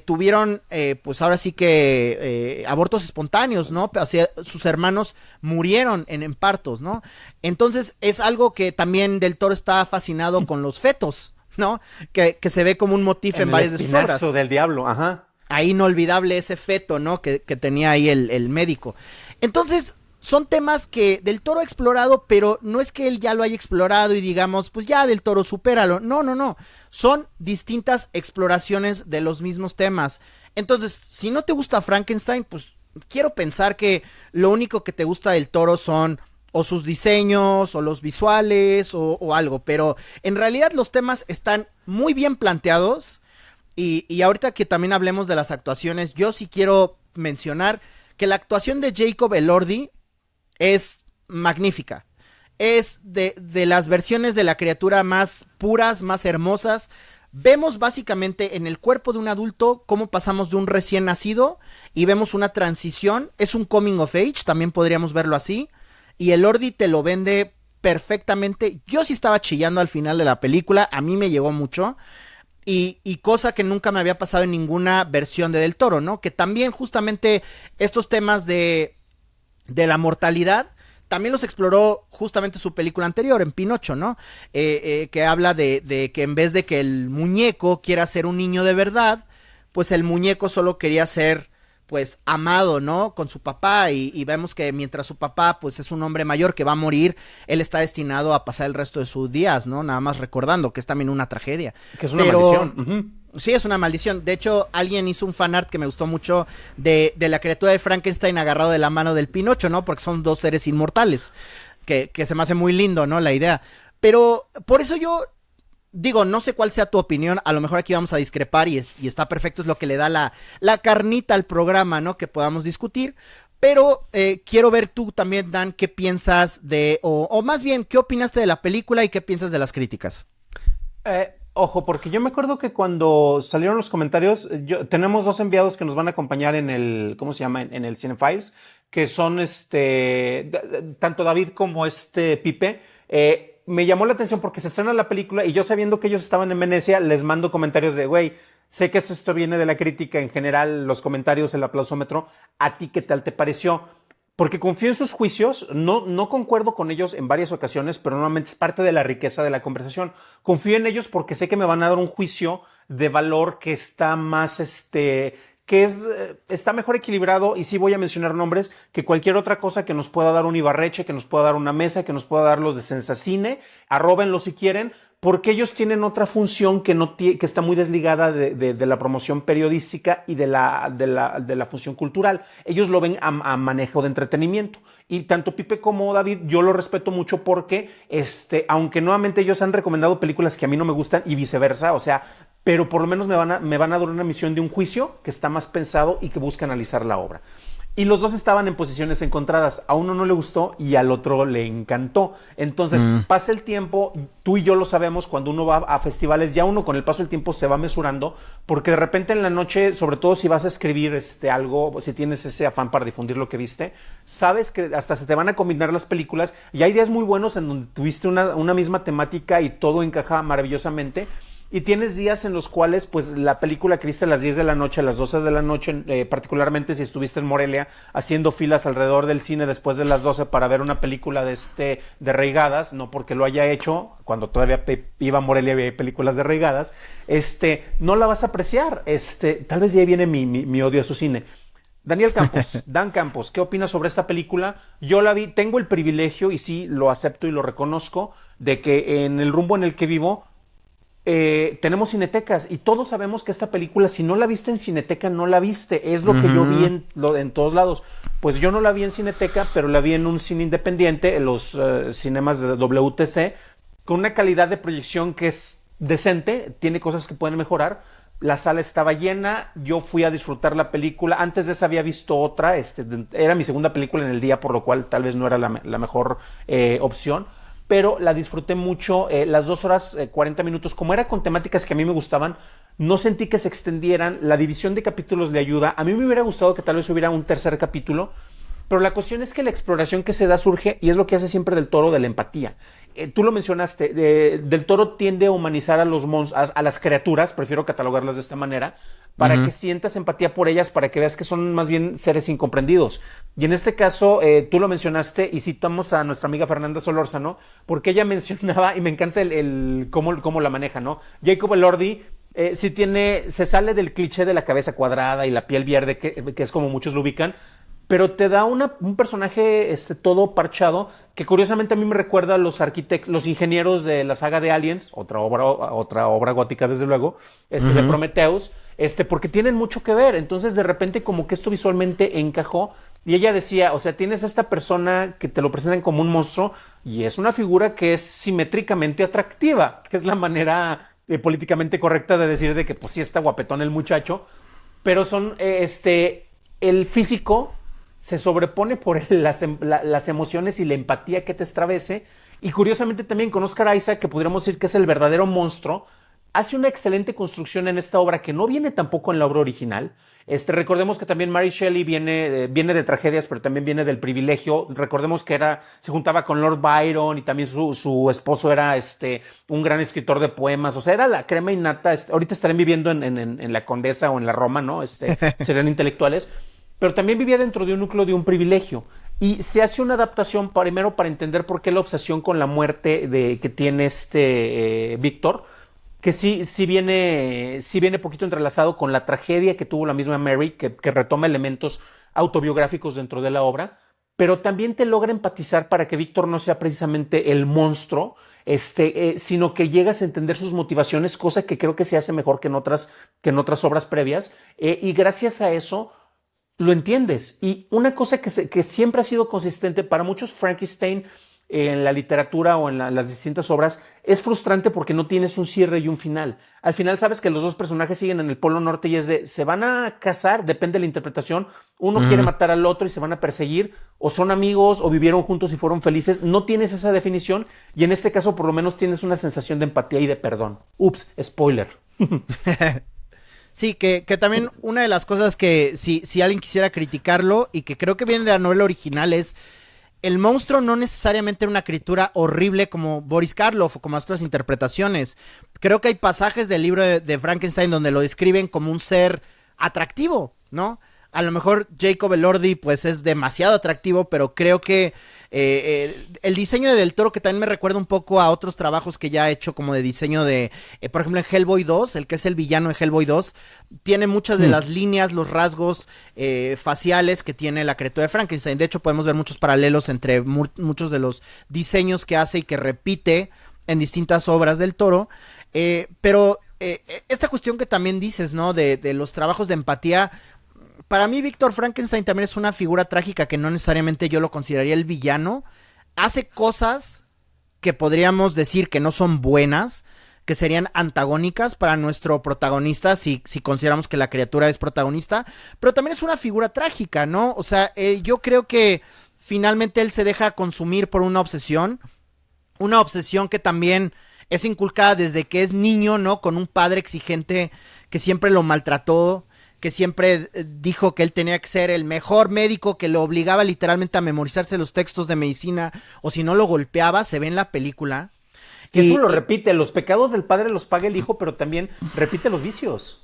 tuvieron, pues ahora sí que abortos espontáneos, ¿no? O sea, sus hermanos murieron en partos, ¿no? Entonces es algo que también Del Toro está fascinado con los fetos, ¿no? Que se ve como un motif en varias de sus obras. Del diablo, ajá. Ahí inolvidable ese feto, ¿no? Que tenía ahí el médico. Entonces, son temas que Del Toro ha explorado, pero no es que él ya lo haya explorado y digamos, pues ya Del Toro, supéralo. No. Son distintas exploraciones de los mismos temas. Entonces, si no te gusta Frankenstein, pues quiero pensar que lo único que te gusta Del Toro son o sus diseños, o los visuales, o algo. Pero en realidad los temas están muy bien planteados. Y ahorita que también hablemos de las actuaciones, yo sí quiero mencionar que la actuación de Jacob Elordi es magnífica. Es de las versiones de la criatura más puras, más hermosas. Vemos básicamente en el cuerpo de un adulto cómo pasamos de un recién nacido y vemos una transición. Es un coming of age, también podríamos verlo así. Y Elordi te lo vende perfectamente. Yo sí estaba chillando al final de la película, a mí me llegó mucho. Y cosa que nunca me había pasado en ninguna versión de Del Toro, ¿no? Que también justamente estos temas de la mortalidad también los exploró justamente su película anterior, en Pinocho, ¿no? Que habla de que en vez de que el muñeco quiera ser un niño de verdad, pues el muñeco solo quería ser, pues, amado, ¿no? Con su papá, y vemos que mientras su papá, pues, es un hombre mayor que va a morir, él está destinado a pasar el resto de sus días, ¿no? Nada más recordando que es también una tragedia. Que es una maldición. Uh-huh. Sí, es una maldición. De hecho, alguien hizo un fanart que me gustó mucho de la criatura de Frankenstein agarrado de la mano del Pinocho, ¿no? Porque son dos seres inmortales, que se me hace muy lindo, ¿no? La idea. Pero por eso yo digo, no sé cuál sea tu opinión, a lo mejor aquí vamos a discrepar y está perfecto, es lo que le da la carnita al programa, ¿no? Que podamos discutir. Pero quiero ver tú también, Dan, qué piensas o más bien, qué opinaste de la película y qué piensas de las críticas. Ojo, porque yo me acuerdo que cuando salieron los comentarios, tenemos dos enviados que nos van a acompañar en el, ¿cómo se llama? En el Cinefiles, que son tanto David como Pipe. Me llamó la atención porque se estrena la película y yo sabiendo que ellos estaban en Venecia, les mando comentarios de, güey, sé que esto viene de la crítica en general, los comentarios, el aplausómetro, ¿a ti qué tal te pareció? Porque confío en sus juicios, no concuerdo con ellos en varias ocasiones, pero normalmente es parte de la riqueza de la conversación. Confío en ellos porque sé que me van a dar un juicio de valor que está más, está mejor equilibrado, y sí voy a mencionar nombres, que cualquier otra cosa que nos pueda dar un Ibarreche, que nos pueda dar una mesa, que nos pueda dar los de Sensacine, arróbenlo si quieren, porque ellos tienen otra función que está muy desligada de la promoción periodística y de la función cultural. Ellos lo ven a manejo de entretenimiento. Y tanto Pipe como David, yo lo respeto mucho porque, aunque nuevamente ellos han recomendado películas que a mí no me gustan y viceversa, o sea, pero por lo menos me van a dar una misión de un juicio que está más pensado y que busca analizar la obra. Y los dos estaban en posiciones encontradas. A uno no le gustó y al otro le encantó. Entonces, pasa el tiempo, tú y yo lo sabemos, cuando uno va a festivales, ya uno con el paso del tiempo se va mesurando, porque de repente en la noche, sobre todo si vas a escribir algo, si tienes ese afán para difundir lo que viste, sabes que hasta se te van a combinar las películas y hay días muy buenos en donde tuviste una misma temática y todo encaja maravillosamente. Y tienes días en los cuales, pues, la película que viste a las 10 de la noche, a las 12 de la noche, particularmente si estuviste en Morelia, haciendo filas alrededor del cine después de las 12 para ver una película de Reigadas, no porque lo haya hecho, cuando todavía iba a Morelia y veía películas de Reigadas, no la vas a apreciar. Tal vez de ahí viene mi odio a su cine. Daniel Campos, Dan Campos, ¿qué opinas sobre esta película? Yo la vi, tengo el privilegio, y sí, lo acepto y lo reconozco, de que en el rumbo en el que vivo, tenemos cinetecas y todos sabemos que esta película, si no la viste en cineteca, no la viste. Es lo que yo vi en todos lados. Pues yo no la vi en cineteca, pero la vi en un cine independiente, en los cinemas de WTC, con una calidad de proyección que es decente, tiene cosas que pueden mejorar. La sala estaba llena, yo fui a disfrutar la película. Antes de esa había visto otra, era mi segunda película en el día, por lo cual tal vez no era la mejor opción. Pero la disfruté mucho, las 2 horas 40 minutos, como era con temáticas que a mí me gustaban, no sentí que se extendieran, la división de capítulos le ayuda, a mí me hubiera gustado que tal vez hubiera un tercer capítulo, pero la cuestión es que la exploración que se da surge, y es lo que hace siempre Del Toro, de la empatía. Tú lo mencionaste, Del Toro tiende a humanizar a los monstruos, a las criaturas, prefiero catalogarlas de esta manera, para que sientas empatía por ellas, para que veas que son más bien seres incomprendidos. Y en este caso, tú lo mencionaste y citamos a nuestra amiga Fernanda Solórzano, porque ella mencionaba, y me encanta cómo la maneja, ¿no? Jacob Elordi se sale del cliché de la cabeza cuadrada y la piel verde, que es como muchos lo ubican, pero te da un personaje todo parchado, que curiosamente a mí me recuerda a los ingenieros de la saga de Aliens, otra obra gótica desde luego, de Prometheus, porque tienen mucho que ver. Entonces de repente como que esto visualmente encajó, y ella decía, o sea, tienes a esta persona que te lo presentan como un monstruo, y es una figura que es simétricamente atractiva, que es la manera políticamente correcta de decir de que pues sí está guapetón el muchacho, pero son, el físico se sobrepone por las emociones y la empatía que te estremece. Y curiosamente también con Oscar Isaac, que podríamos decir que es el verdadero monstruo, hace una excelente construcción en esta obra que no viene tampoco en la obra original. Recordemos que también Mary Shelley viene de tragedias, pero también viene del privilegio. Recordemos que se juntaba con Lord Byron, y también su esposo era un gran escritor de poemas. O sea, era la crema innata. Ahorita estarán viviendo en la Condesa o en la Roma, ¿no? Serían intelectuales. Pero también vivía dentro de un núcleo de un privilegio. Y se hace una adaptación primero para entender por qué la obsesión con la muerte que tiene Víctor, que sí viene poquito entrelazado con la tragedia que tuvo la misma Mary, que retoma elementos autobiográficos dentro de la obra, pero también te logra empatizar para que Víctor no sea precisamente el monstruo, sino que llegas a entender sus motivaciones, cosa que creo que se hace mejor que en otras obras previas, y gracias a eso lo entiendes. Y una cosa que siempre ha sido consistente para muchos, Frankenstein, en la literatura o en las distintas obras, es frustrante porque no tienes un cierre y un final. Al final sabes que los dos personajes siguen en el Polo Norte y se van a casar, depende de la interpretación. Uno quiere matar al otro y se van a perseguir, o son amigos, o vivieron juntos y fueron felices. No tienes esa definición, y en este caso por lo menos tienes una sensación de empatía y de perdón. Ups, spoiler. Sí, que también una de las cosas que si alguien quisiera criticarlo, y que creo que viene de la novela original, es el monstruo no necesariamente era una criatura horrible como Boris Karloff o como otras interpretaciones. Creo que hay pasajes del libro de Frankenstein donde lo describen como un ser atractivo, ¿no? A lo mejor Jacob Elordi pues es demasiado atractivo, pero creo que el diseño de Del Toro, que también me recuerda un poco a otros trabajos que ya ha hecho, como de diseño de, por ejemplo en Hellboy 2, el que es el villano de Hellboy 2, tiene muchas de las líneas, los rasgos faciales que tiene la criatura de Frankenstein. De hecho podemos ver muchos paralelos entre muchos de los diseños que hace y que repite en distintas obras del Toro, pero esta cuestión que también dices, ¿no? De los trabajos de empatía. Para mí, Víctor Frankenstein también es una figura trágica que no necesariamente yo lo consideraría el villano. Hace cosas que podríamos decir que no son buenas, que serían antagónicas para nuestro protagonista, si consideramos que la criatura es protagonista, pero también es una figura trágica, ¿no? O sea, yo creo que finalmente él se deja consumir por una obsesión que también es inculcada desde que es niño, ¿no? Con un padre exigente que siempre lo maltrató, que siempre dijo que él tenía que ser el mejor médico, que lo obligaba literalmente a memorizarse los textos de medicina, o si no lo golpeaba, se ve en la película. Que eso lo repite, los pecados del padre los paga el hijo, pero también repite los vicios.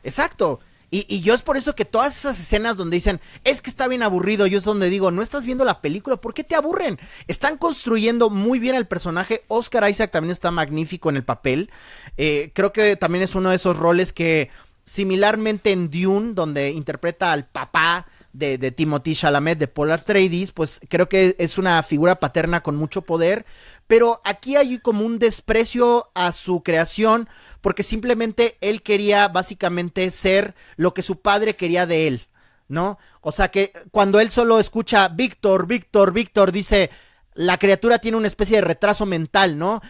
Exacto. Y yo es por eso que todas esas escenas donde dicen, es que está bien aburrido, yo es donde digo, no estás viendo la película, ¿por qué te aburren? Están construyendo muy bien el personaje. Oscar Isaac también está magnífico en el papel. Creo que también es uno de esos roles que, similarmente en Dune, donde interpreta al papá de Timothée Chalamet, de Paul Atreides, pues creo que es una figura paterna con mucho poder, pero aquí hay como un desprecio a su creación, porque simplemente él quería básicamente ser lo que su padre quería de él, ¿no? O sea que cuando él solo escucha Víctor, Víctor, Víctor, dice, la criatura tiene una especie de retraso mental, ¿no?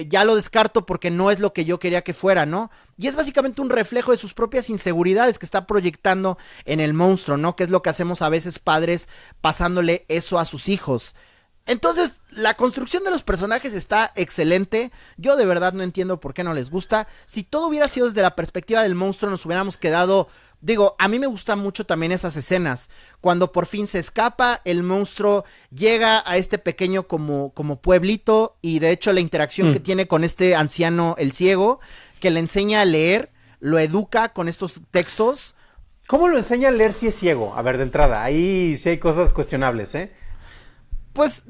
Ya lo descarto porque no es lo que yo quería que fuera, ¿no? Y es básicamente un reflejo de sus propias inseguridades que está proyectando en el monstruo, ¿no? Que es lo que hacemos a veces padres pasándole eso a sus hijos. Entonces, la construcción de los personajes está excelente. Yo de verdad no entiendo por qué no les gusta. Si todo hubiera sido desde la perspectiva del monstruo, nos hubiéramos quedado... Digo, a mí me gustan mucho también esas escenas. Cuando por fin se escapa, el monstruo llega a este pequeño como pueblito. Y de hecho la interacción que tiene con este anciano, el ciego, que le enseña a leer, lo educa con estos textos. ¿Cómo lo enseña a leer si es ciego? A ver, de entrada, ahí sí hay cosas cuestionables, ¿eh? Pues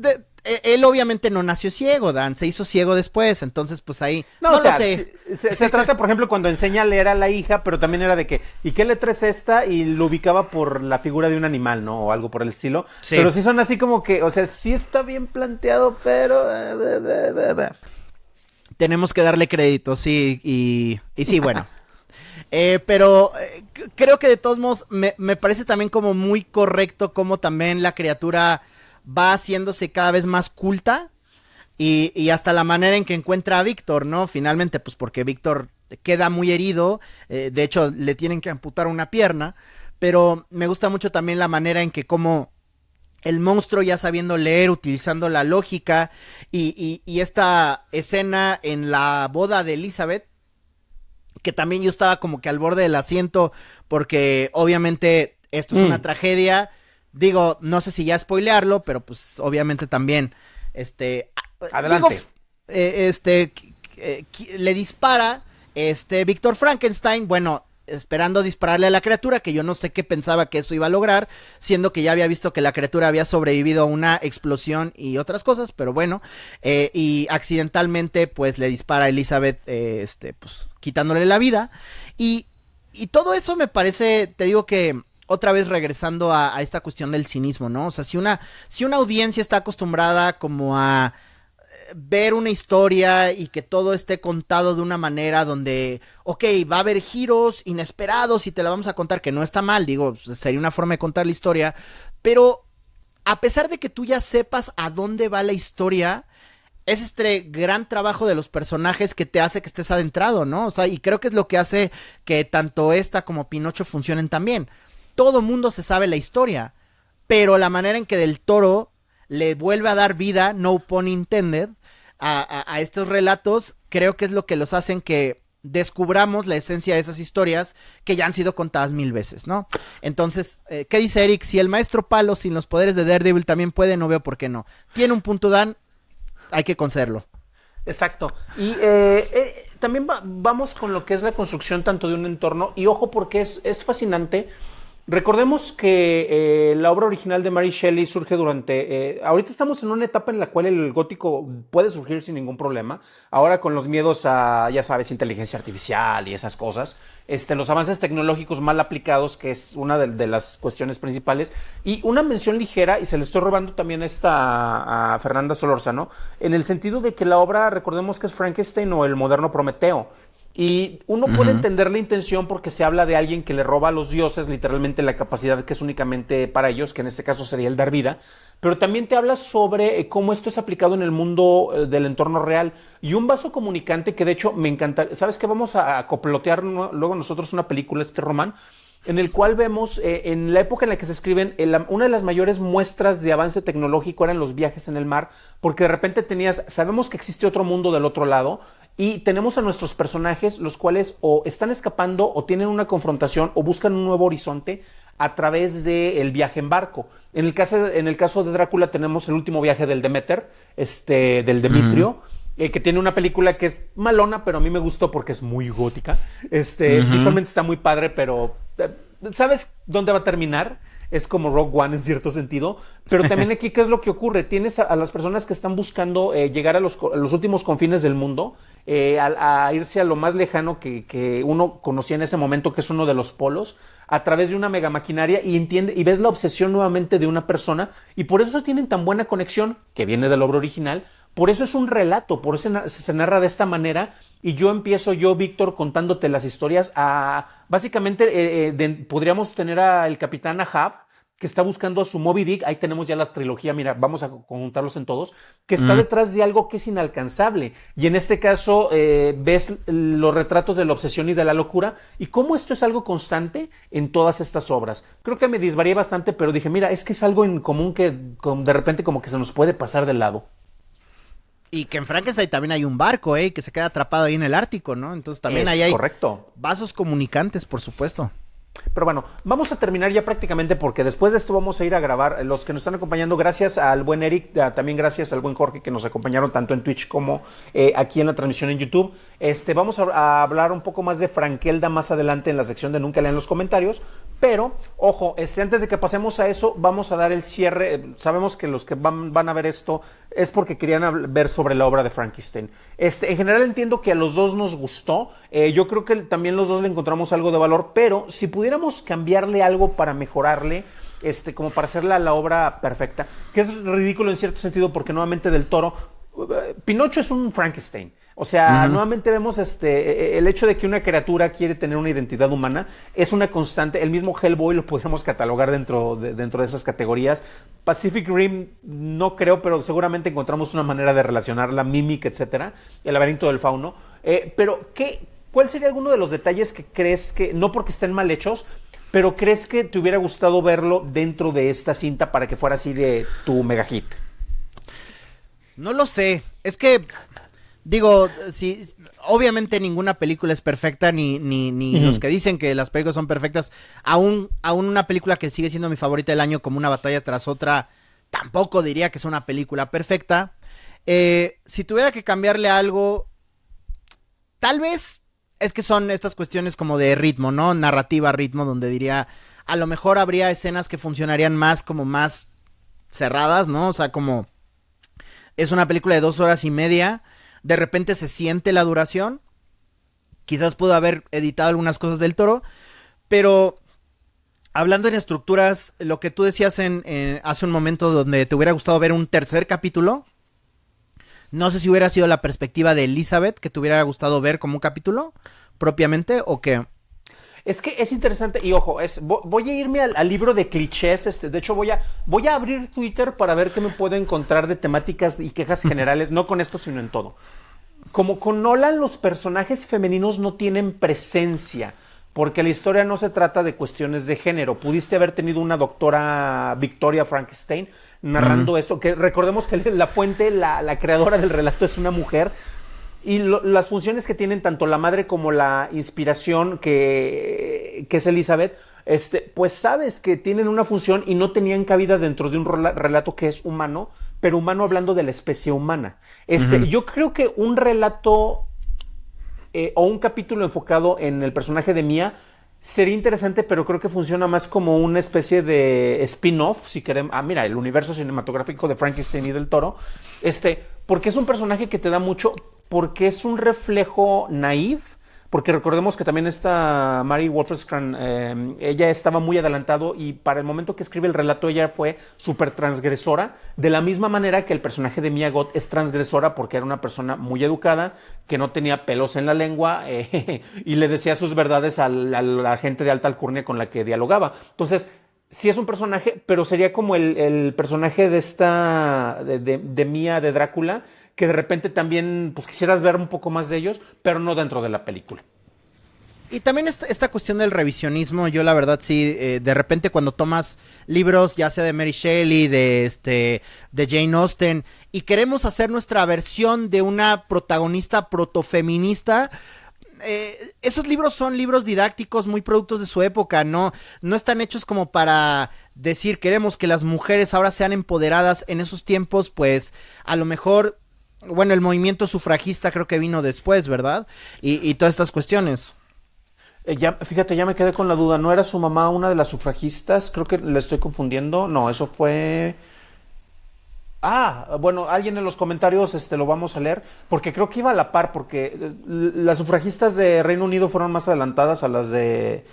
él obviamente no nació ciego, Dan, se hizo ciego después, entonces pues ahí no o sea, lo sé. Se trata, por ejemplo, cuando enseña a leer a la hija, pero también era de que, ¿y qué letra es esta? Y lo ubicaba por la figura de un animal, ¿no? O algo por el estilo. Sí. Pero sí son así como que, o sea, sí está bien planteado, pero... Tenemos que darle crédito, sí, y sí, bueno. Pero creo que de todos modos me parece también como muy correcto como también la criatura va haciéndose cada vez más culta y hasta la manera en que encuentra a Víctor, ¿no? Finalmente, pues porque Víctor queda muy herido, de hecho le tienen que amputar una pierna, pero me gusta mucho también la manera en que como el monstruo ya sabiendo leer, utilizando la lógica y esta escena en la boda de Elizabeth, que también yo estaba como que al borde del asiento porque obviamente esto es una tragedia. Digo, no sé si ya spoilearlo, pero pues obviamente también, adelante. Le dispara, Víctor Frankenstein, bueno, esperando dispararle a la criatura, que yo no sé qué pensaba que eso iba a lograr, siendo que ya había visto que la criatura había sobrevivido a una explosión y otras cosas, pero bueno, y accidentalmente pues le dispara a Elizabeth, pues quitándole la vida, y todo eso me parece, te digo que otra vez regresando a esta cuestión del cinismo, ¿no? O sea, si una audiencia está acostumbrada como a ver una historia y que todo esté contado de una manera donde, ok, va a haber giros inesperados y te la vamos a contar, que no está mal, digo, sería una forma de contar la historia, pero a pesar de que tú ya sepas a dónde va la historia, es gran trabajo de los personajes que te hace que estés adentrado, ¿no? O sea, y creo que es lo que hace que tanto esta como Pinocho funcionen también. Todo mundo se sabe la historia, pero la manera en que Del Toro le vuelve a dar vida, no pun intended, a estos relatos, creo que es lo que los hacen que descubramos la esencia de esas historias que ya han sido contadas 1000 veces, ¿no? Entonces, ¿qué dice Eric? Si el maestro Palo sin los poderes de Daredevil también puede, no veo por qué no. Tiene un punto, Dan, hay que concederlo. Exacto. Y también vamos con lo que es la construcción tanto de un entorno, y ojo porque es fascinante. Recordemos que la obra original de Mary Shelley surge durante... ahorita estamos en una etapa en la cual el gótico puede surgir sin ningún problema. Ahora con los miedos a, ya sabes, inteligencia artificial y esas cosas. Los avances tecnológicos mal aplicados, que es una de las cuestiones principales. Y una mención ligera, y se le estoy robando también a Fernanda Solórzano, en el sentido de que la obra, recordemos que es Frankenstein o el moderno Prometeo. Y uno puede entender la intención porque se habla de alguien que le roba a los dioses literalmente la capacidad que es únicamente para ellos, que en este caso sería el dar vida, pero también te habla sobre cómo esto es aplicado en el mundo del entorno real. Y un vaso comunicante que de hecho me encanta, ¿sabes qué? Vamos a coplotear luego nosotros una película, Román, en el cual vemos en la época en la que se escriben, una de las mayores muestras de avance tecnológico eran los viajes en el mar, porque de repente sabemos que existe otro mundo del otro lado, y tenemos a nuestros personajes, los cuales o están escapando o tienen una confrontación o buscan un nuevo horizonte a través del viaje en barco. En el caso de Drácula tenemos el último viaje del Demeter, del Demetrio, que tiene una película que es malona, pero a mí me gustó porque es muy gótica. Visualmente está muy padre, pero ¿sabes dónde va a terminar? Es como Rogue One en cierto sentido, pero también aquí, ¿qué es lo que ocurre? Tienes a las personas que están buscando llegar a los últimos confines del mundo, a irse a lo más lejano que uno conocía en ese momento, que es uno de los polos, a través de una mega maquinaria, y ves la obsesión nuevamente de una persona, y por eso tienen tan buena conexión, que viene de la obra original. Por eso es un relato, por eso se narra de esta manera, y yo, Víctor, contándote las historias. Básicamente, podríamos tener al capitán Ahab, que está buscando a su Moby Dick. Ahí tenemos ya la trilogía, mira, vamos a conjuntarlos en todos, que está detrás de algo que es inalcanzable. Y en este caso, ves los retratos de la obsesión y de la locura, y cómo esto es algo constante en todas estas obras. Creo que me disvarié bastante, pero dije, mira, es que es algo en común que de repente como que se nos puede pasar de lado. Y que en Frankenstein también hay un barco, que se queda atrapado ahí en el Ártico, ¿no? Entonces también ahí hay correcto. Vasos comunicantes, por supuesto. Pero bueno, vamos a terminar ya prácticamente, porque después de esto vamos a ir a grabar. Los que nos están acompañando, gracias al buen Eric, también gracias al buen Jorge, que nos acompañaron tanto en Twitch como aquí en la transmisión en YouTube. Vamos a hablar un poco más de Frankelda más adelante en la sección de Nunca lean los comentarios. Pero, ojo, antes de que pasemos a eso, vamos a dar el cierre. Sabemos que los que van a ver esto es porque querían ver sobre la obra de Frankenstein. En general entiendo que a los dos nos gustó. Yo creo que también los dos le encontramos algo de valor, pero si pudiéramos cambiarle algo para mejorarle, como para hacerla la obra perfecta, que es ridículo en cierto sentido, porque nuevamente Del Toro, Pinocho es un Frankenstein. O sea, nuevamente vemos el hecho de que una criatura quiere tener una identidad humana es una constante. El mismo Hellboy lo podríamos catalogar dentro de esas categorías. Pacific Rim no creo, pero seguramente encontramos una manera de relacionarla, Mimic, etcétera, el laberinto del fauno. Pero ¿cuál sería alguno de los detalles que crees que, no porque estén mal hechos, pero crees que te hubiera gustado verlo dentro de esta cinta para que fuera así de tu mega hit? No lo sé, es que digo, sí, obviamente ninguna película es perfecta, ni los que dicen que las películas son perfectas, aún una película que sigue siendo mi favorita del año, como Una batalla tras otra, tampoco diría que es una película perfecta. Si tuviera que cambiarle algo, tal vez es que son estas cuestiones como de ritmo, ¿no? Narrativa, ritmo, donde diría, a lo mejor habría escenas que funcionarían más como más cerradas, ¿no? O sea, como es una película de 2 horas y media, de repente se siente la duración. Quizás pudo haber editado algunas cosas del Toro, pero hablando en estructuras, lo que tú decías hace un momento, donde te hubiera gustado ver un tercer capítulo, no sé si hubiera sido la perspectiva de Elizabeth que te hubiera gustado ver como un capítulo propiamente, o qué. Es que es interesante, y ojo, voy a irme al libro de clichés. De hecho, voy a abrir Twitter para ver qué me puedo encontrar de temáticas y quejas generales, no con esto, sino en todo. Como con Nolan, los personajes femeninos no tienen presencia, porque la historia no se trata de cuestiones de género. Pudiste haber tenido una doctora Victoria Frankenstein narrando esto, que recordemos que la fuente, la creadora del relato es una mujer. Y las funciones que tienen tanto la madre como la inspiración que es Elizabeth, pues sabes que tienen una función y no tenían cabida dentro de un relato que es humano, pero humano hablando de la especie humana. Yo creo que un relato o un capítulo enfocado en el personaje de Mia sería interesante, pero creo que funciona más como una especie de spin-off, si queremos. Mira, el universo cinematográfico de Frankenstein y del Toro, porque es un personaje que te da mucho, porque es un reflejo naif, porque recordemos que también esta Mary Wollstonecraft, ella estaba muy adelantado y para el momento que escribe el relato ella fue súper transgresora, de la misma manera que el personaje de Mia Goth es transgresora porque era una persona muy educada, que no tenía pelos en la lengua y le decía sus verdades a la gente de alta alcurnia con la que dialogaba. Entonces, sí es un personaje, pero sería como el personaje de esta, de Mia, de Drácula, que de repente también pues quisieras ver un poco más de ellos, pero no dentro de la película. Y también esta cuestión del revisionismo, yo la verdad sí, de repente cuando tomas libros, ya sea de Mary Shelley, de Jane Austen, y queremos hacer nuestra versión de una protagonista protofeminista, esos libros son libros didácticos muy productos de su época, no están hechos como para decir queremos que las mujeres ahora sean empoderadas. En esos tiempos, pues a lo mejor, bueno, el movimiento sufragista creo que vino después, ¿verdad? Y todas estas cuestiones. Fíjate, ya me quedé con la duda. ¿No era su mamá una de las sufragistas? Creo que le estoy confundiendo. No, eso fue... Ah, bueno, alguien en los comentarios lo vamos a leer, porque creo que iba a la par, porque las sufragistas de Reino Unido fueron más adelantadas a las de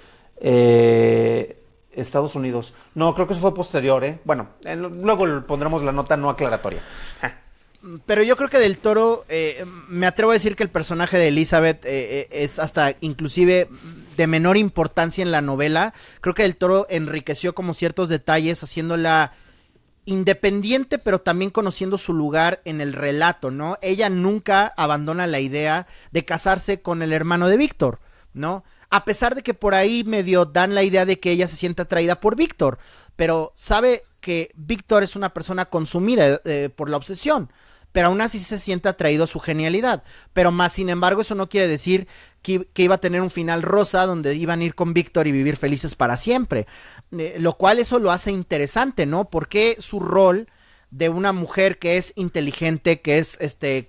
Estados Unidos. No, creo que eso fue posterior, ¿eh? Bueno, luego pondremos la nota no aclaratoria. Pero yo creo que Del Toro, me atrevo a decir que el personaje de Elizabeth es hasta inclusive de menor importancia en la novela. Creo que Del Toro enriqueció como ciertos detalles, haciéndola independiente, pero también conociendo su lugar en el relato, ¿no? Ella nunca abandona la idea de casarse con el hermano de Víctor, ¿no? A pesar de que por ahí medio dan la idea de que ella se siente atraída por Víctor, pero sabe que Víctor es una persona consumida por la obsesión, pero aún así se siente atraído a su genialidad. Pero más sin embargo eso no quiere decir que iba a tener un final rosa donde iban a ir con Víctor y vivir felices para siempre. Lo cual eso lo hace interesante, ¿no? Porque su rol de una mujer que es inteligente, que es,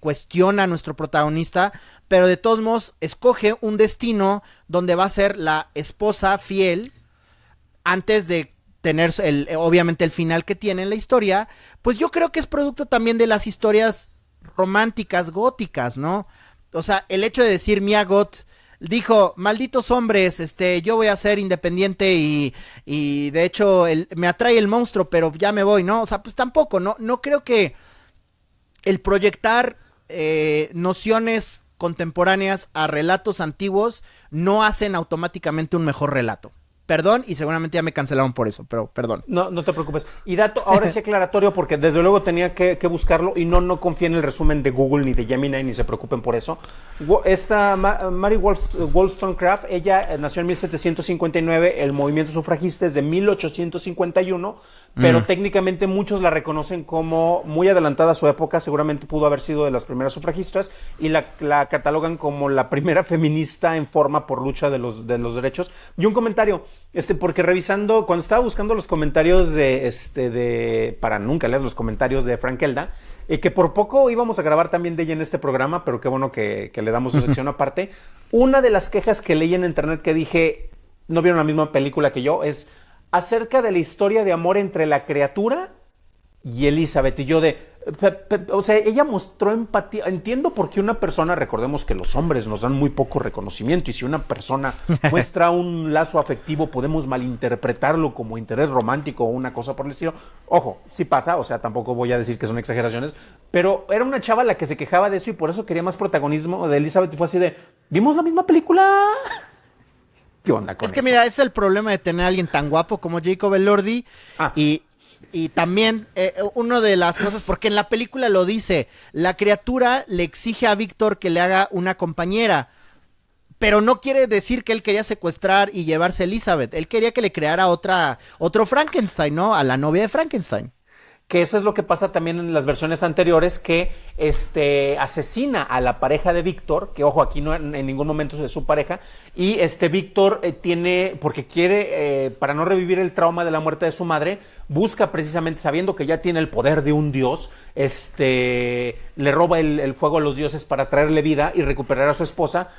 cuestiona a nuestro protagonista, pero de todos modos escoge un destino donde va a ser la esposa fiel antes de tener obviamente el final que tiene en la historia. Pues yo creo que es producto también de las historias románticas góticas, ¿no? O sea, el hecho de decir Mia Goth dijo, malditos hombres, yo voy a ser independiente y de hecho me atrae el monstruo, pero ya me voy, ¿no? O sea, pues tampoco, no creo que el proyectar nociones contemporáneas a relatos antiguos no hacen automáticamente un mejor relato. Perdón, y seguramente ya me cancelaron por eso, pero perdón. No te preocupes. Y dato, ahora sí aclaratorio, porque desde luego tenía que buscarlo y no confía en el resumen de Google ni de Gemini, ni se preocupen por eso. Esta Mary Wollstonecraft, ella nació en 1759, el movimiento sufragista es de 1851, pero técnicamente muchos la reconocen como muy adelantada a su época, seguramente pudo haber sido de las primeras sufragistas, y la catalogan como la primera feminista en forma por lucha de los derechos. Y un comentario, porque revisando, cuando estaba buscando los comentarios para nunca leer los comentarios de Frank Elda, que por poco íbamos a grabar también de ella en este programa, pero qué bueno que le damos su sección aparte. Una de las quejas que leí en internet que dije, no vieron la misma película que yo, es acerca de la historia de amor entre la criatura y Elizabeth. Y yo o sea, ella mostró empatía. Entiendo por qué una persona, recordemos que los hombres nos dan muy poco reconocimiento, y si una persona muestra un lazo afectivo podemos malinterpretarlo como interés romántico o una cosa por el estilo. Ojo, sí pasa, o sea, tampoco voy a decir que son exageraciones, pero era una chava la que se quejaba de eso y por eso quería más protagonismo de Elizabeth, y fue así de, ¿vimos la misma película? ¿Qué onda con eso? Es que mira, ese es el problema de tener a alguien tan guapo como Jacob Elordi. Y también una de las cosas, porque en la película lo dice, la criatura le exige a Víctor que le haga una compañera, pero no quiere decir que él quería secuestrar y llevarse a Elizabeth. Él quería que le creara otro Frankenstein, ¿no? A la novia de Frankenstein. Que eso es lo que pasa también en las versiones anteriores, que asesina a la pareja de Víctor, que ojo, aquí no en ningún momento es su pareja, y Víctor porque quiere, para no revivir el trauma de la muerte de su madre, busca precisamente, sabiendo que ya tiene el poder de un dios, le roba el fuego a los dioses para traerle vida y recuperar a su esposa,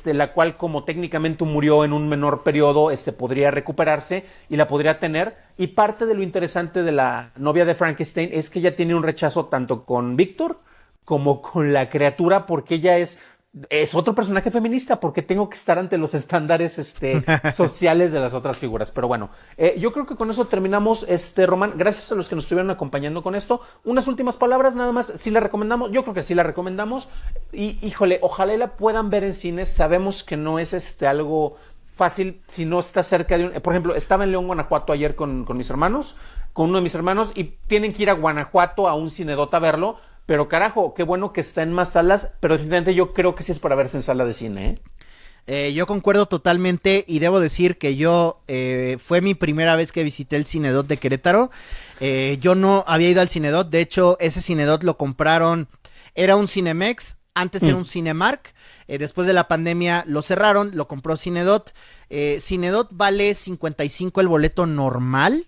la cual, como técnicamente murió en un menor periodo, podría recuperarse y la podría tener. Y parte de lo interesante de la novia de Frankenstein es que ella tiene un rechazo tanto con Víctor como con la criatura, porque ella es es otro personaje feminista porque tengo que estar ante los estándares sociales de las otras figuras. Pero bueno, yo creo que con eso terminamos, Román. Gracias a los que nos estuvieron acompañando con esto. Unas últimas palabras nada más. Si la recomendamos, yo creo que sí la recomendamos. Y híjole, ojalá la puedan ver en cines. Sabemos que no es algo fácil si no está cerca de un... Por ejemplo, estaba en León, Guanajuato ayer con mis hermanos, con uno de mis hermanos, y tienen que ir a Guanajuato a un cinedota a verlo. Pero carajo, qué bueno que está en más salas, pero definitivamente yo creo que sí es para verse en sala de cine, Yo concuerdo totalmente y debo decir que fue mi primera vez que visité el Cinedot de Querétaro. Yo no había ido al Cinedot, de hecho ese Cinedot lo compraron, era un Cinemex, antes era un Cinemark, después de la pandemia lo cerraron, lo compró Cinedot. Cinedot vale 55 el boleto normal.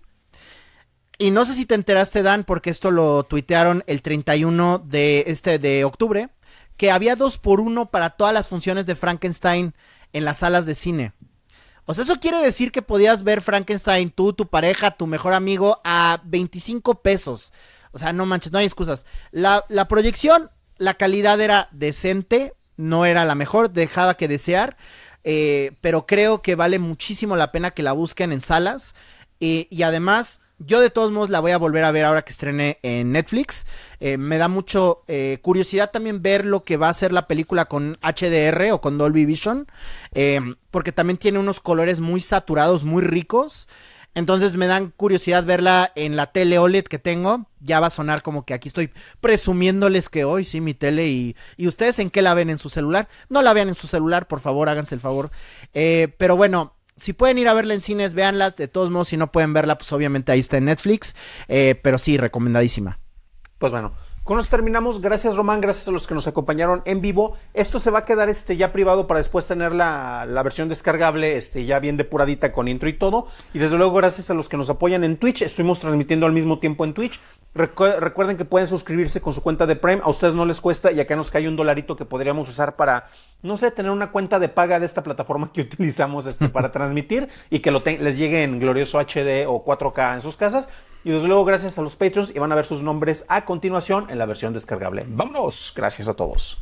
Y no sé si te enteraste, Dan, porque esto lo tuitearon el 31 de octubre, que había 2x1 para todas las funciones de Frankenstein en las salas de cine. O sea, eso quiere decir que podías ver Frankenstein, tú, tu pareja, tu mejor amigo, a 25 pesos. O sea, no manches, no hay excusas. La proyección, la calidad era decente, no era la mejor, dejaba que desear, pero creo que vale muchísimo la pena que la busquen en salas. Y además... Yo de todos modos la voy a volver a ver ahora que estrene en Netflix. Me da mucho curiosidad también ver lo que va a ser la película con HDR o con Dolby Vision. Porque también tiene unos colores muy saturados, muy ricos. Entonces me dan curiosidad verla en la tele OLED que tengo. Ya va a sonar como que aquí estoy presumiéndoles que hoy sí mi tele. ¿Y ustedes en qué la ven? ¿En su celular? No la vean en su celular, por favor, háganse el favor. Pero bueno... Si pueden ir a verla en cines, véanla. De todos modos, si no pueden verla, pues obviamente ahí está en Netflix. Pero sí, recomendadísima. Pues bueno, con eso terminamos. Gracias, Román. Gracias a los que nos acompañaron en vivo. Esto se va a quedar ya privado para después tener la versión descargable ya bien depuradita con intro y todo. Y desde luego, gracias a los que nos apoyan en Twitch. Estuvimos transmitiendo al mismo tiempo en Twitch. Recuerden que pueden suscribirse con su cuenta de Prime. A ustedes no les cuesta y acá nos cae $1 que podríamos usar para, no sé, tener una cuenta de paga de esta plataforma que utilizamos para transmitir y que les llegue en glorioso HD o 4K en sus casas. Y desde luego gracias a los Patreons y van a ver sus nombres a continuación en la versión descargable. ¡Vámonos! Gracias a todos.